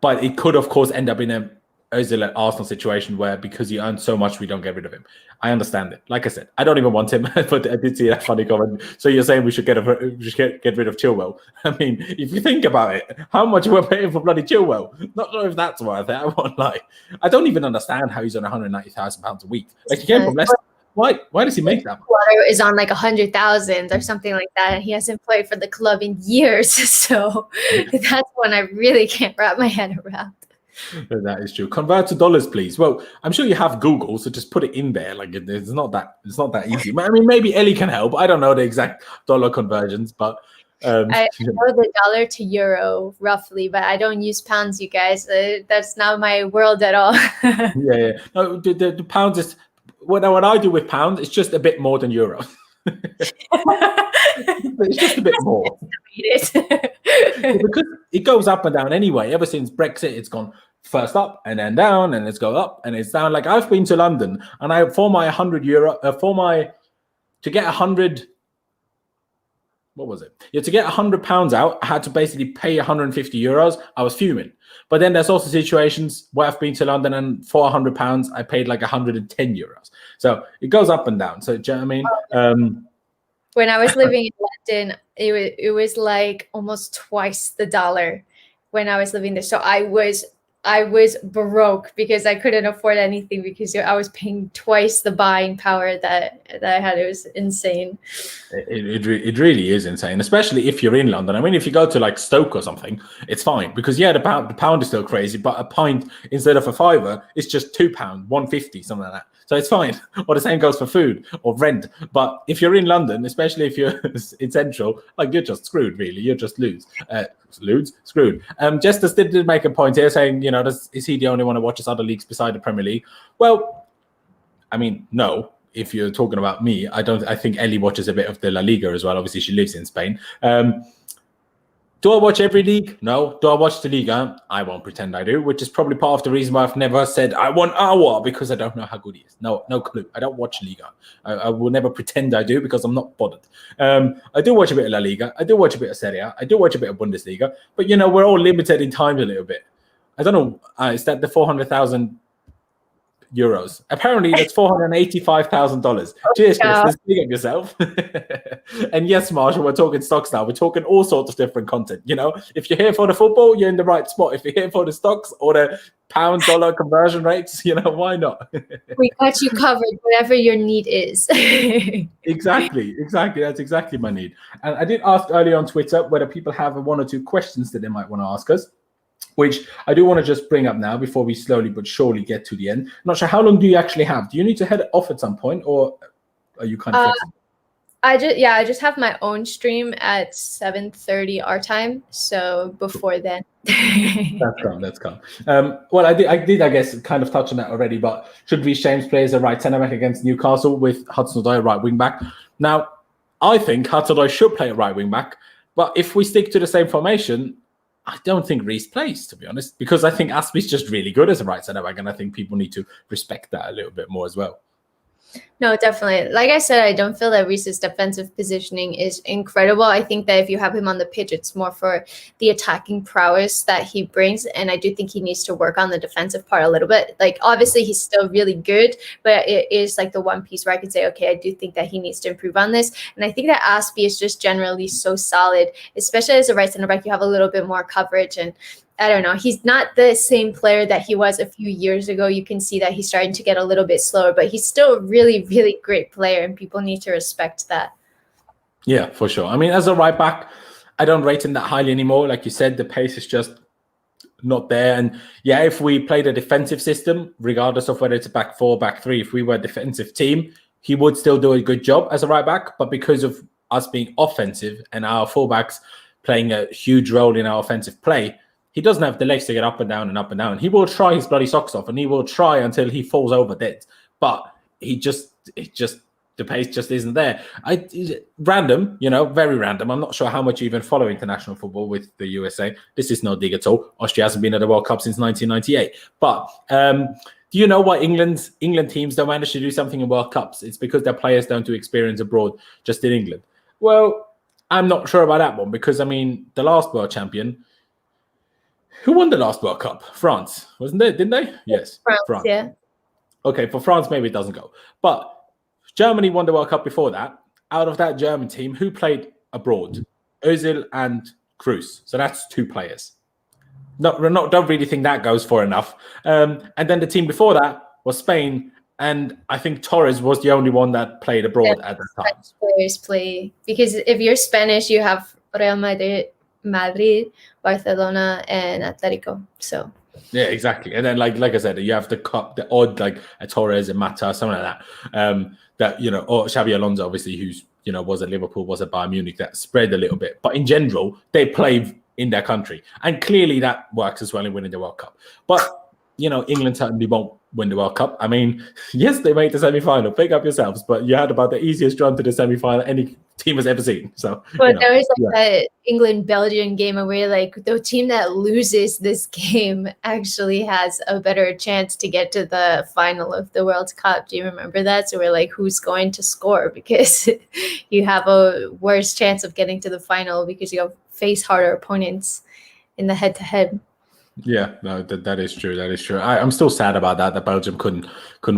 But it could, of course, end up in a Ozil at Arsenal situation where because he earns so much, we don't get rid of him. I understand it. Like I said, I don't even want him, but I did see that funny comment. So you're saying we should get rid of Chilwell? I mean, if you think about it, how much we're paying for bloody Chilwell? Not sure if that's worth it. I won't lie. I don't even understand how he's on £190,000 a week. Like he came from Leicester. Why does he make that much? Water is on like 100,000 or something like that, and he hasn't played for the club in years. So that's one I really can't wrap my head around. That is true. Convert to dollars, please. Well, I'm sure you have Google, so just put it in there. Like it's not that easy. I mean, maybe Ellie can help. I don't know the exact dollar conversions, but I know the dollar to euro roughly, but I don't use pounds, you guys. That's not my world at all. Yeah. No, the pounds is. What I do with pounds, it's just a bit more than euros. It's just a bit more. Because it goes up and down anyway. Ever since Brexit, it's gone first up and then down, and it's go up and it's down. Like I've been to London, and for my €100 to get 100. What was it? Yeah, to get £100 out, I had to basically pay €150. I was fuming. But then there's also situations where I've been to London, and for £100, I paid like €110. So it goes up and down. So do you know what I mean? When I was living in London, it was like almost twice the dollar when I was living there. So I was broke because I couldn't afford anything because I was paying twice the buying power that I had. It was insane. It really is insane, especially if you're in London. I mean, if you go to like Stoke or something, it's fine because the pound is still crazy, but a pint instead of a fiver, it's just £2, £1.50, something like that. So it's fine. Or the same goes for food or rent. But if you're in London, especially if you're in Central, like you're just screwed, really. You're just screwed. Justice did make a point here saying, you know, is he the only one who watches other leagues beside the Premier League? Well, I mean, no. If you're talking about me, I think Ellie watches a bit of the La Liga as well. Obviously, she lives in Spain. Do I watch every league? No. Do I watch the Liga? I won't pretend I do, which is probably part of the reason why I've never said I want Awa, because I don't know how good he is. No clue. I don't watch Liga. I will never pretend I do because I'm not bothered. I do watch a bit of La Liga. I do watch a bit of Serie A. I do watch a bit of Bundesliga. But, you know, we're all limited in time a little bit. I don't know. Is that the 400,000 euros? Apparently, that's $485,000. Cheers, Chris. Big up yourself. And yes, Marshall, we're talking stocks now. We're talking all sorts of different content. You know, if you're here for the football, you're in the right spot. If you're here for the stocks or the pound-dollar conversion rates, you know, why not? We got you covered, whatever your need is. Exactly. That's exactly my need. And I did ask earlier on Twitter whether people have one or two questions that they might want to ask us, which I do want to just bring up now before we slowly but surely get to the end. I'm not sure, how long do you actually have? Do you need to head off at some point, or are you kind of flexible? I just have my own stream at 7:30 our time, so before then. That's calm. Well, I did, I guess, kind of touch on that already, but should Reece James play as a right centre-back against Newcastle with Hudson-Odoi right wing-back? Now, I think Hudson-Odoi should play at right wing-back, but if we stick to the same formation, I don't think Reece plays, to be honest, because I think Aspie's just really good as a right centre back, and I think people need to respect that a little bit more as well. No, definitely. Like I said, I don't feel that Reece's defensive positioning is incredible. I think that if you have him on the pitch, it's more for the attacking prowess that he brings. And I do think he needs to work on the defensive part a little bit. Like, obviously, he's still really good, but it is like the one piece where I can say, okay, I do think that he needs to improve on this. And I think that Aspie is just generally so solid, especially as a right center back. You have a little bit more coverage, and I don't know. He's not the same player that he was a few years ago. You can see that he's starting to get a little bit slower, but he's still a really, really great player, and people need to respect that. Yeah, for sure. I mean, as a right back, I don't rate him that highly anymore. Like you said, the pace is just not there. And yeah, if we played a defensive system, regardless of whether it's a back four, back three, if we were a defensive team, he would still do a good job as a right back. But because of us being offensive and our fullbacks playing a huge role in our offensive play, he doesn't have the legs to get up and down and up and down. He will try his bloody socks off, and he will try until he falls over dead. But the pace just isn't there. Random, you know, very random. I'm not sure how much you even follow international football with the USA. This is no dig at all. Austria hasn't been at the World Cup since 1998. But do you know why England teams don't manage to do something in World Cups? It's because their players don't do experience abroad, just in England. Well, I'm not sure about that one, because, I mean, the last world champion, who won the last World Cup? France, wasn't it? Didn't they? Yes. France. Yeah. Okay, for France, maybe it doesn't go. But Germany won the World Cup before that. Out of that German team, who played abroad? Özil and Kroos. So that's two players. Don't really think that goes for enough. And then the team before that was Spain. And I think Torres was the only one that played abroad at the time. Players play. Because if you're Spanish, you have Real Madrid, Barcelona, and Atletico. So yeah, exactly. And then like I said, you have the odd, like a Torres and Mata, something like that. That, you know, or Xabi Alonso, obviously, who's, you know, was at Liverpool, was at Bayern Munich, that spread a little bit. But in general, they play in their country, and clearly that works as well in winning the World Cup. But, you know, England certainly won't win the World Cup. I mean, yes, they made the semi-final. Pick up yourselves, but you had about the easiest run to the semi-final any team has ever seen. So, but there was like that England-Belgium game where like the team that loses this game actually has a better chance to get to the final of the World Cup. Do you remember that? So we're like, who's going to score? Because you have a worse chance of getting to the final because you face harder opponents in the head-to-head. Yeah, no, that is true. That is true. I'm still sad about that Belgium couldn't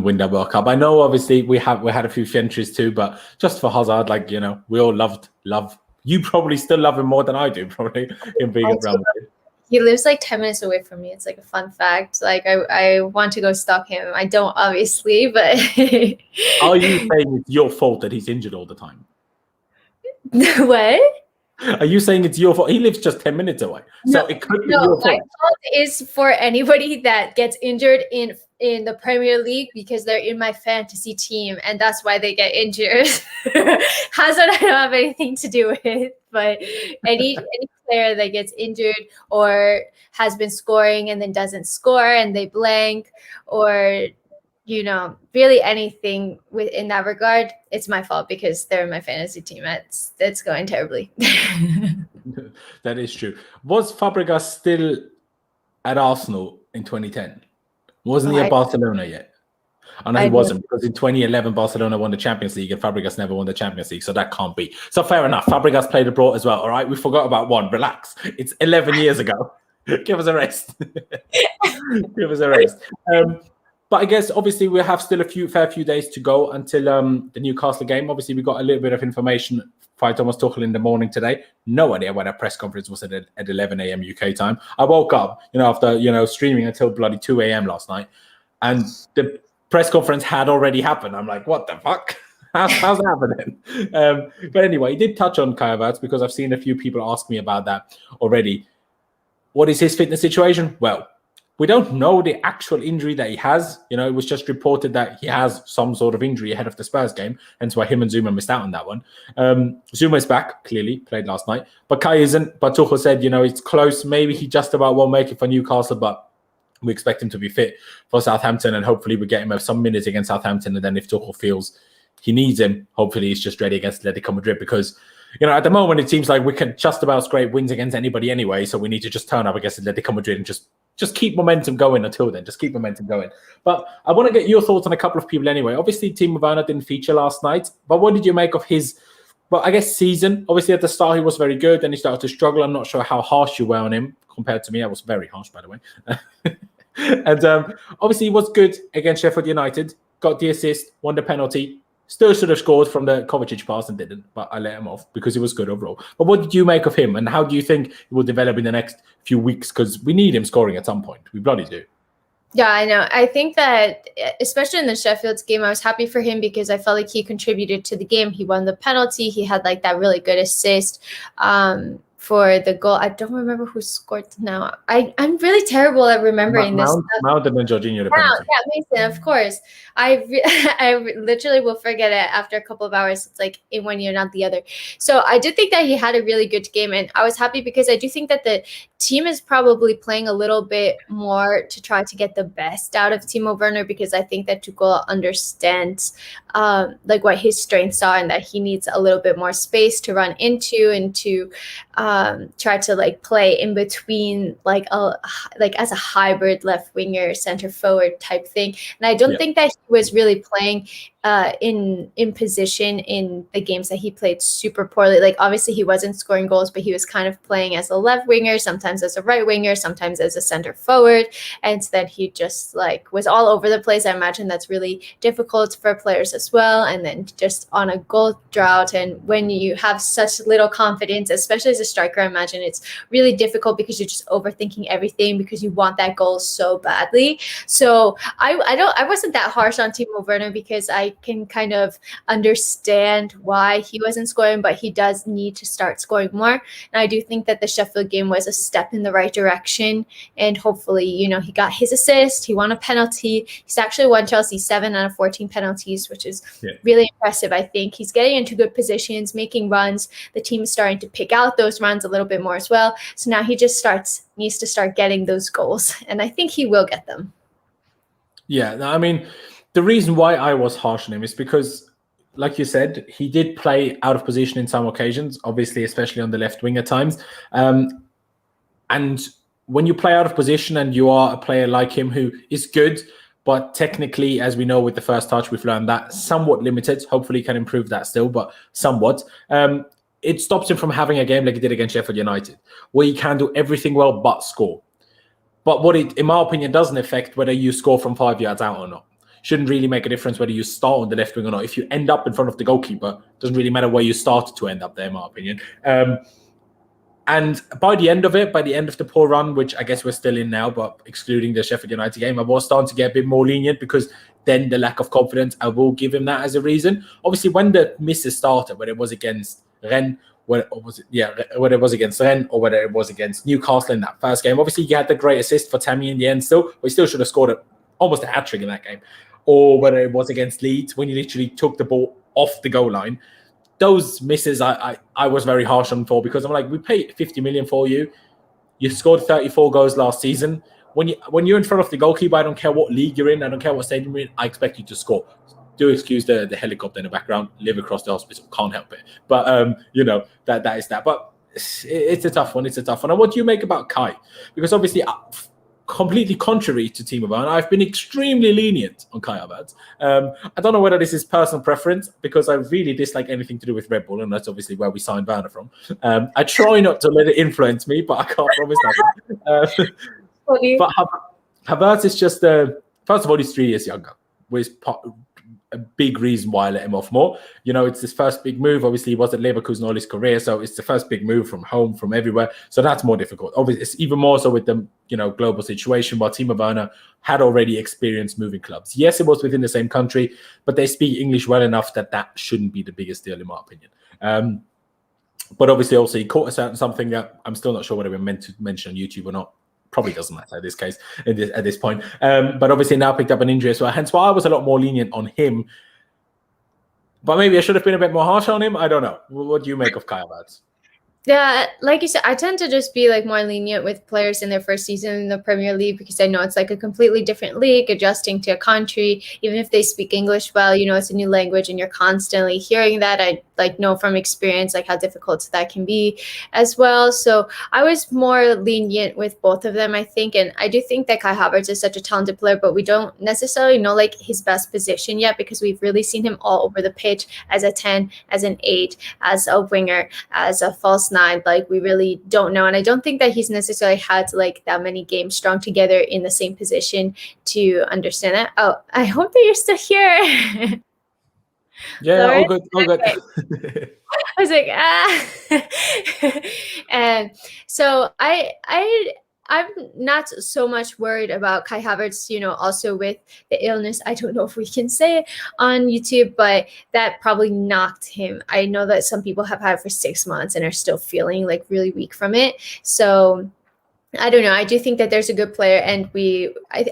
win that World Cup. I know, obviously, we had a few entries too, but just for Hazard, like, you know, we all love. You probably still love him more than I do, probably, in being at Real Madrid. He lives like 10 minutes away from me. It's like a fun fact. Like I want to go stalk him. I don't, obviously, but are you saying it's your fault that he's injured all the time? What? Are you saying it's your fault? He lives just 10 minutes away. So it could be your fault. My fault is for anybody that gets injured in the Premier League because they're in my fantasy team and that's why they get injured. Hazard I don't have anything to do with, but any player that gets injured or has been scoring and then doesn't score and they blank, or you know, really anything in that regard, it's my fault because they're in my fantasy team. That's going terribly. That is true. Was Fabregas still at Arsenal in 2010? Wasn't he at Barcelona yet? Oh, no, he wasn't, because in 2011, Barcelona won the Champions League and Fabregas never won the Champions League, so that can't be. So fair enough. Fabregas played abroad as well, all right? We forgot about one. Relax. It's 11 years ago. Give us a rest. Give us a rest. But I guess, obviously, we have still a fair few days to go until the Newcastle game. Obviously, we got a little bit of information by Thomas Tuchel in the morning today. No idea when that press conference was at 11 a.m. UK time. I woke up, after, streaming until bloody 2 a.m. last night. And the press conference had already happened. I'm like, what the fuck? How's that happening? But anyway, he did touch on Kai Havertz because I've seen a few people ask me about that already. What is his fitness situation? Well, we don't know the actual injury that he has. It was just reported that he has some sort of injury ahead of the Spurs game, hence why him and Zuma missed out on that one. Zuma is back, clearly, played last night. But Kai isn't. But Tuchel said, it's close. Maybe he just about won't make it for Newcastle, but we expect him to be fit for Southampton, and hopefully we get him some minutes against Southampton. And then if Tuchel feels he needs him, hopefully he's just ready against Atletico Madrid, because at the moment it seems like we can just about scrape wins against anybody anyway. So we need to just turn up against Atletico Madrid and just keep momentum going until then. Just keep momentum going. But I want to get your thoughts on a couple of people anyway. Obviously, Timo Werner didn't feature last night, but what did you make of his, season? Obviously, at the start, he was very good. Then he started to struggle. I'm not sure how harsh you were on him compared to me. I was very harsh, by the way. And obviously, he was good against Sheffield United. Got the assist, won the penalty. Still should have scored from the Kovacic pass and didn't, but I let him off because he was good overall. But what did you make of him, and how do you think he will develop in the next few weeks? Because we need him scoring at some point. We bloody do. Yeah, I know. I think that, especially in the Sheffield's game, I was happy for him because I felt like he contributed to the game. He won the penalty. He had like that really good assist for the goal. I don't remember who scored now. I'm really terrible at remembering this stuff. Mount and then Jorginho the penalty. Yeah, Mason, of course. I literally will forget it after a couple of hours. It's like in one year, not the other. So I did think that he had a really good game, and I was happy because I do think that the team is probably playing a little bit more to try to get the best out of Timo Werner, because I think that Tuchel understands like what his strengths are and that he needs a little bit more space to run into and to try to like play in between like as a hybrid left winger, center forward type thing. And I don't think that he was really playing in position in the games that he played super poorly. Like obviously he wasn't scoring goals, but he was kind of playing as a left winger, sometimes as a right winger, sometimes as a center forward. And then he just like was all over the place. I imagine that's really difficult for players as well. And then just on a goal drought, and when you have such little confidence, especially as a striker, I imagine it's really difficult because you're just overthinking everything because you want that goal so badly. So I wasn't that harsh on Timo Werner because I can kind of understand why he wasn't scoring, but he does need to start scoring more. And I do think that the Sheffield game was a step in the right direction, and hopefully, he got his assist, he won a penalty. He's actually won Chelsea 7 out of 14 penalties, which is really impressive. I think he's getting into good positions, making runs. The team is starting to pick out those runs a little bit more as well. So now he just needs to start getting those goals, and I think he will get them. Yeah, no, I mean, the reason why I was harsh on him is because, like you said, he did play out of position in some occasions, obviously, especially on the left wing at times. And when you play out of position and you are a player like him who is good, but technically, as we know with the first touch, we've learned that somewhat limited. Hopefully, he can improve that still, but somewhat. It stops him from having a game like he did against Sheffield United, where he can do everything well but score. But what it, in my opinion, doesn't affect whether you score from 5 yards out or not. Shouldn't really make a difference whether you start on the left wing or not. If you end up in front of the goalkeeper, doesn't really matter where you started to end up there, in my opinion. And by the end of it, by the end of the poor run, which I guess we're still in now, but excluding the Sheffield United game, I was starting to get a bit more lenient because then the lack of confidence, I will give him that as a reason. Obviously, when the misses started, whether it was against Rennes, whether it was against Rennes or whether it was against Newcastle in that first game, obviously, you had the great assist for Tammy in the end still, but he still should have scored almost a hat-trick in that game. Or whether it was against Leeds, when you literally took the ball off the goal line. Those misses I was very harsh on for, because I'm like, we paid 50 million for you. You scored 34 goals last season. When you're in front of the goalkeeper, I don't care what league you're in, I don't care what stadium you're in, I expect you to score. Do excuse the helicopter in the background, live across the hospital, can't help it. But that is that. But it's a tough one. It's a tough one. And what do you make about Kai? Because obviously, completely contrary to Timo Werner, I've been extremely lenient on Kai Havertz. I don't know whether this is personal preference, because I really dislike anything to do with Red Bull, and that's obviously where we signed Werner from. I try not to let it influence me, but I can't promise that. But Havertz is just, first of all, he's 3 years younger, which is a big reason why I let him off more. It's his first big move. Obviously, he was at Leverkusen all his career, so it's the first big move from home, from everywhere. So that's more difficult. Obviously, it's even more so with the global situation, while Timo Werner had already experienced moving clubs. Yes, it was within the same country, but they speak English well enough that shouldn't be the biggest deal, in my opinion. But obviously, also, he caught a certain something that I'm still not sure whether we're meant to mention on YouTube or not. Probably doesn't matter in this case at this point. But obviously now picked up an injury as well. Hence why I was a lot more lenient on him. But maybe I should have been a bit more harsh on him. I don't know. What do you make of Kai Havertz? Yeah, like you said, I tend to just be more lenient with players in their first season in the Premier League, because I know it's a completely different league, adjusting to a country. Even if they speak English well, it's a new language and you're constantly hearing that. I know from experience how difficult that can be as well. So I was more lenient with both of them, I think. And I do think that Kai Havertz is such a talented player, but we don't necessarily know his best position yet, because we've really seen him all over the pitch as a 10, as an 8, as a winger, as a false 9. We really don't know, and I don't think that he's necessarily had that many games strung together in the same position to understand that. Oh, I hope that you're still here. Yeah, all good. Okay. I was and so I'm not so much worried about Kai Havertz, also with the illness. I don't know if we can say it on YouTube, but that probably knocked him. I know that some people have had it for 6 months and are still feeling really weak from it. So I don't know. I do think that there's a good player, and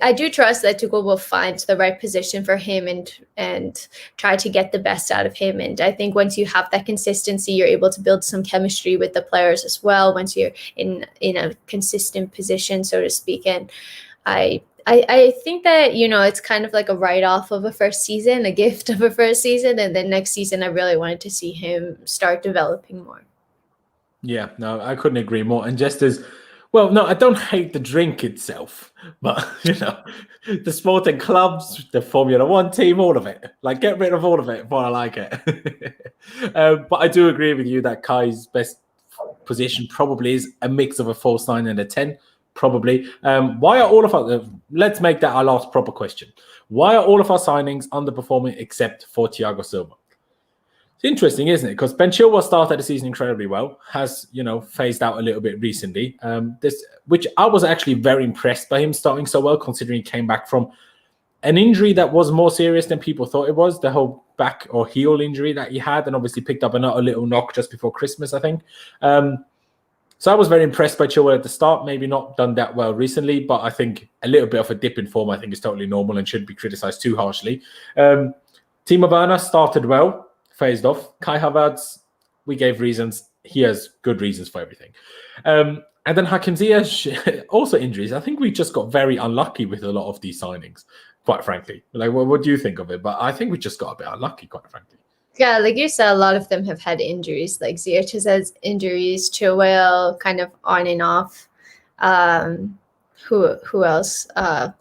I do trust that Tuchel will find the right position for him and try to get the best out of him. And I think once you have that consistency, you're able to build some chemistry with the players as well, once you're in a consistent position, so to speak. And I think that, it's kind of a write-off of a first season, a gift of a first season. And then next season, I really wanted to see him start developing more. Yeah, no, I couldn't agree more. And just as well, no, I don't hate the drink itself, but the sporting clubs, the Formula One team, all of it. Get rid of all of it, but I like it. But I do agree with you that Kai's best position probably is a mix of a false 9 and a 10, probably. Why are all of our... Let's make that our last proper question. Why are all of our signings underperforming except for Thiago Silva? It's interesting, isn't it? Because Ben Chilwell started the season incredibly well, has, phased out a little bit recently, which I was actually very impressed by him starting so well, considering he came back from an injury that was more serious than people thought it was, the whole back or heel injury that he had, and obviously picked up another little knock just before Christmas, I think. So I was very impressed by Chilwell at the start, maybe not done that well recently, but I think a little bit of a dip in form, I think, is totally normal and shouldn't be criticised too harshly. Timo Werner started well, phased off. Kai Havertz, we gave reasons. He has good reasons for everything. And then Hakim Ziyech, also injuries. I think we just got very unlucky with a lot of these signings. quite frankly. Like, what do you think of it? But I think we just got a bit unlucky, quite frankly. Yeah, like you said, a lot of them have had injuries. Like Ziyech has injuries, Chilwell kind of on and off. Who else?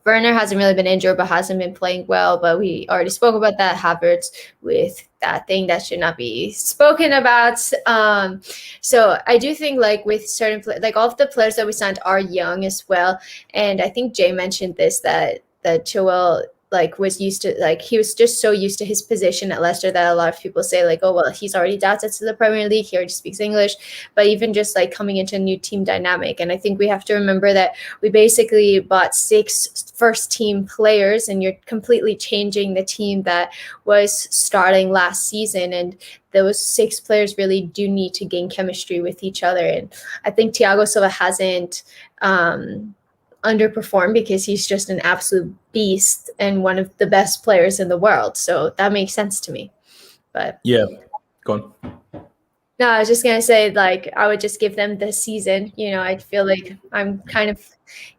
Werner hasn't really been injured, but hasn't been playing well. But we already spoke about that. Havertz with that thing that should not be spoken about. So I do think like with certain like all of the players that we signed are young as well. And I think Jay mentioned this that Chilwell like was used to, like he was just so used to his position at Leicester that a lot of people say like, oh well, he's already adapted to the Premier League, he already speaks English. But even just like coming into a new team dynamic, and I think we have to remember that we basically bought 6 first team players, and you're completely changing the team that was starting last season, and those 6 players really do need to gain chemistry with each other. And I think Thiago Silva hasn't underperform because he's just an absolute beast and one of the best players in the world. So that makes sense to me. But yeah, go on. No, I was just gonna say, like, I would just give them this season. You know, I feel like I'm kind of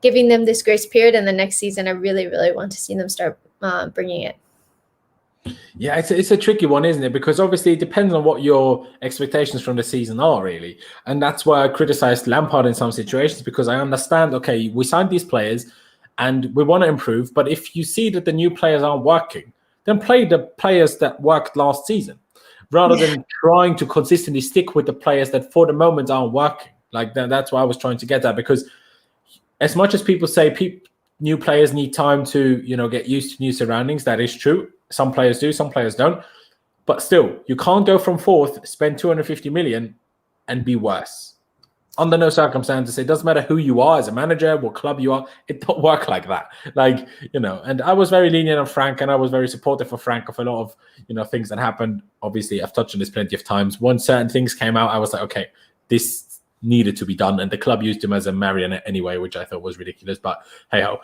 giving them this grace period, and the next season I really, really want to see them start bringing it. Yeah, it's a tricky one, isn't it? Because obviously it depends on what your expectations from the season are, really. And that's why I criticized Lampard in some situations, because I understand, okay, we signed these players and we want to improve. But if you see that the new players aren't working, then play the players that worked last season rather than trying to consistently stick with the players that for the moment aren't working. Like that's why I was trying to get at, because as much as people say new players need time to, get used to new surroundings, that is true. Some players do, some players don't. But still, you can't go from 4th, spend 250 million and be worse. Under no circumstances, it doesn't matter who you are as a manager, what club you are, it don't work like that. And I was very lenient on Frank, and I was very supportive of Frank of a lot of, things that happened. Obviously, I've touched on this plenty of times. Once certain things came out, I was like, okay, this needed to be done. And the club used him as a marionette anyway, which I thought was ridiculous. But hey-ho.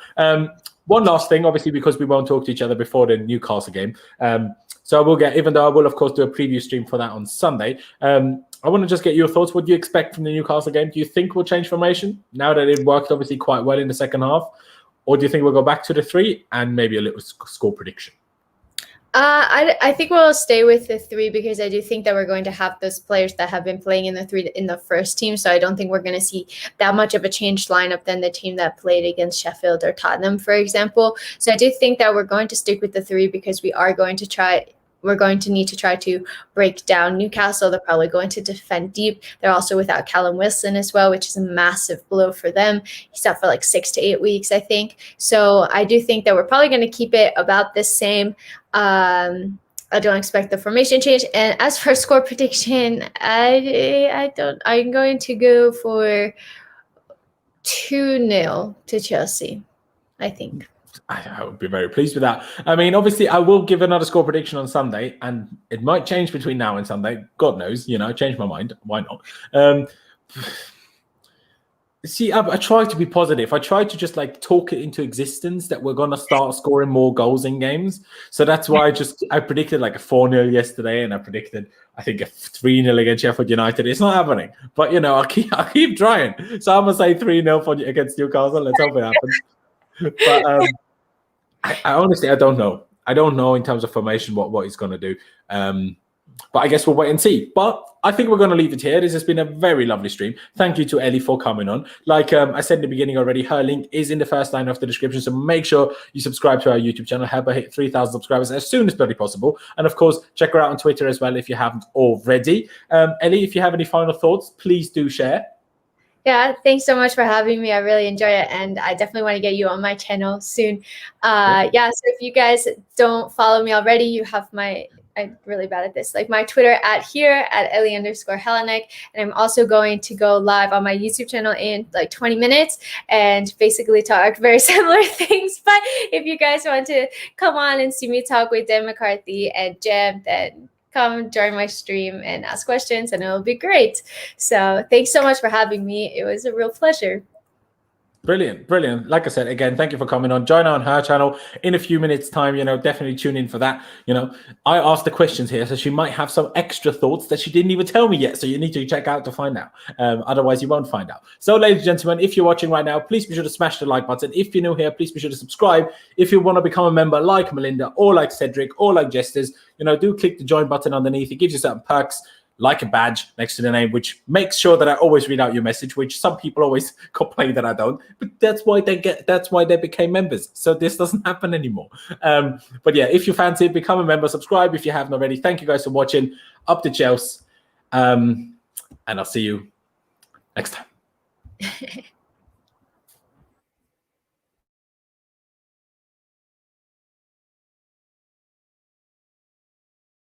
One last thing, obviously, because we won't talk to each other before the Newcastle game. So I will even though I will, of course, do a preview stream for that on Sunday, I want to just get your thoughts. What do you expect from the Newcastle game? Do you think we'll change formation now that it worked obviously quite well in the second half? Or do you think we'll go back to the 3 and maybe a little score prediction? I think we'll stay with the 3 because I do think that we're going to have those players that have been playing in the 3 in the first team. So I don't think we're going to see that much of a changed lineup than the team that played against Sheffield or Tottenham, for example. So I do think that we're going to stick with the 3 because we're going to need to try to break down Newcastle. They're probably going to defend deep. They're also without Callum Wilson as well, which is a massive blow for them. He's out for like 6 to 8 weeks, I think. So I do think that we're probably going to keep it about the same. I don't expect the formation change. And as for score prediction, I don't. I'm going to go for 2-0 to Chelsea, I think. I would be very pleased with that. I mean, obviously, I will give another score prediction on Sunday, and it might change between now and Sunday. God knows, change my mind. Why not? See, I try to be positive. I try to just talk it into existence that we're going to start scoring more goals in games. So that's why I predicted like a 4-0 yesterday, and I predicted, I think, a 3-0 against Sheffield United. It's not happening. But, I'll keep trying. So I'm going to say 3-0 against Newcastle. Let's hope it happens. But I honestly, I don't know. I don't know in terms of formation what he's going to do. But I guess we'll wait and see. But I think we're going to leave it here. This has been a very lovely stream. Thank you to Ellie for coming on. Like I said in the beginning already, her link is in the first line of the description. So make sure you subscribe to our YouTube channel. Help her hit 3,000 subscribers as soon as bloody possible. And of course, check her out on Twitter as well if you haven't already. Ellie, if you have any final thoughts, please do share. Yeah, thanks so much for having me. I really enjoy it, and I definitely want to get you on my channel soon. So if you guys don't follow me already, you have I'm really bad at this, like my Twitter at Ellie_Helenek, and I'm also going to go live on my YouTube channel in like 20 minutes and basically talk very similar things. But if you guys want to come on and see me talk with Dan McCarthy and Jem, then come join my stream and ask questions, and it'll be great. So thanks so much for having me. It was a real pleasure. Brilliant, brilliant. Like I said, again, thank you for coming on. Join on her channel in a few minutes' time. Definitely tune in for that. I asked the questions here, so she might have some extra thoughts that she didn't even tell me yet. So you need to check out to find out. Otherwise, you won't find out. So, ladies and gentlemen, if you're watching right now, please be sure to smash the like button. If you're new here, please be sure to subscribe. If you want to become a member like Melinda or like Cedric or like Jesters, do click the join button underneath. It gives you certain perks, like a badge next to the name, which makes sure that I always read out your message, which some people always complain that I don't. But that's why they became members. So this doesn't happen anymore. But yeah, if you fancy it, become a member, subscribe if you haven't already. Thank you guys for watching. Up to Chelsea. And I'll see you next time.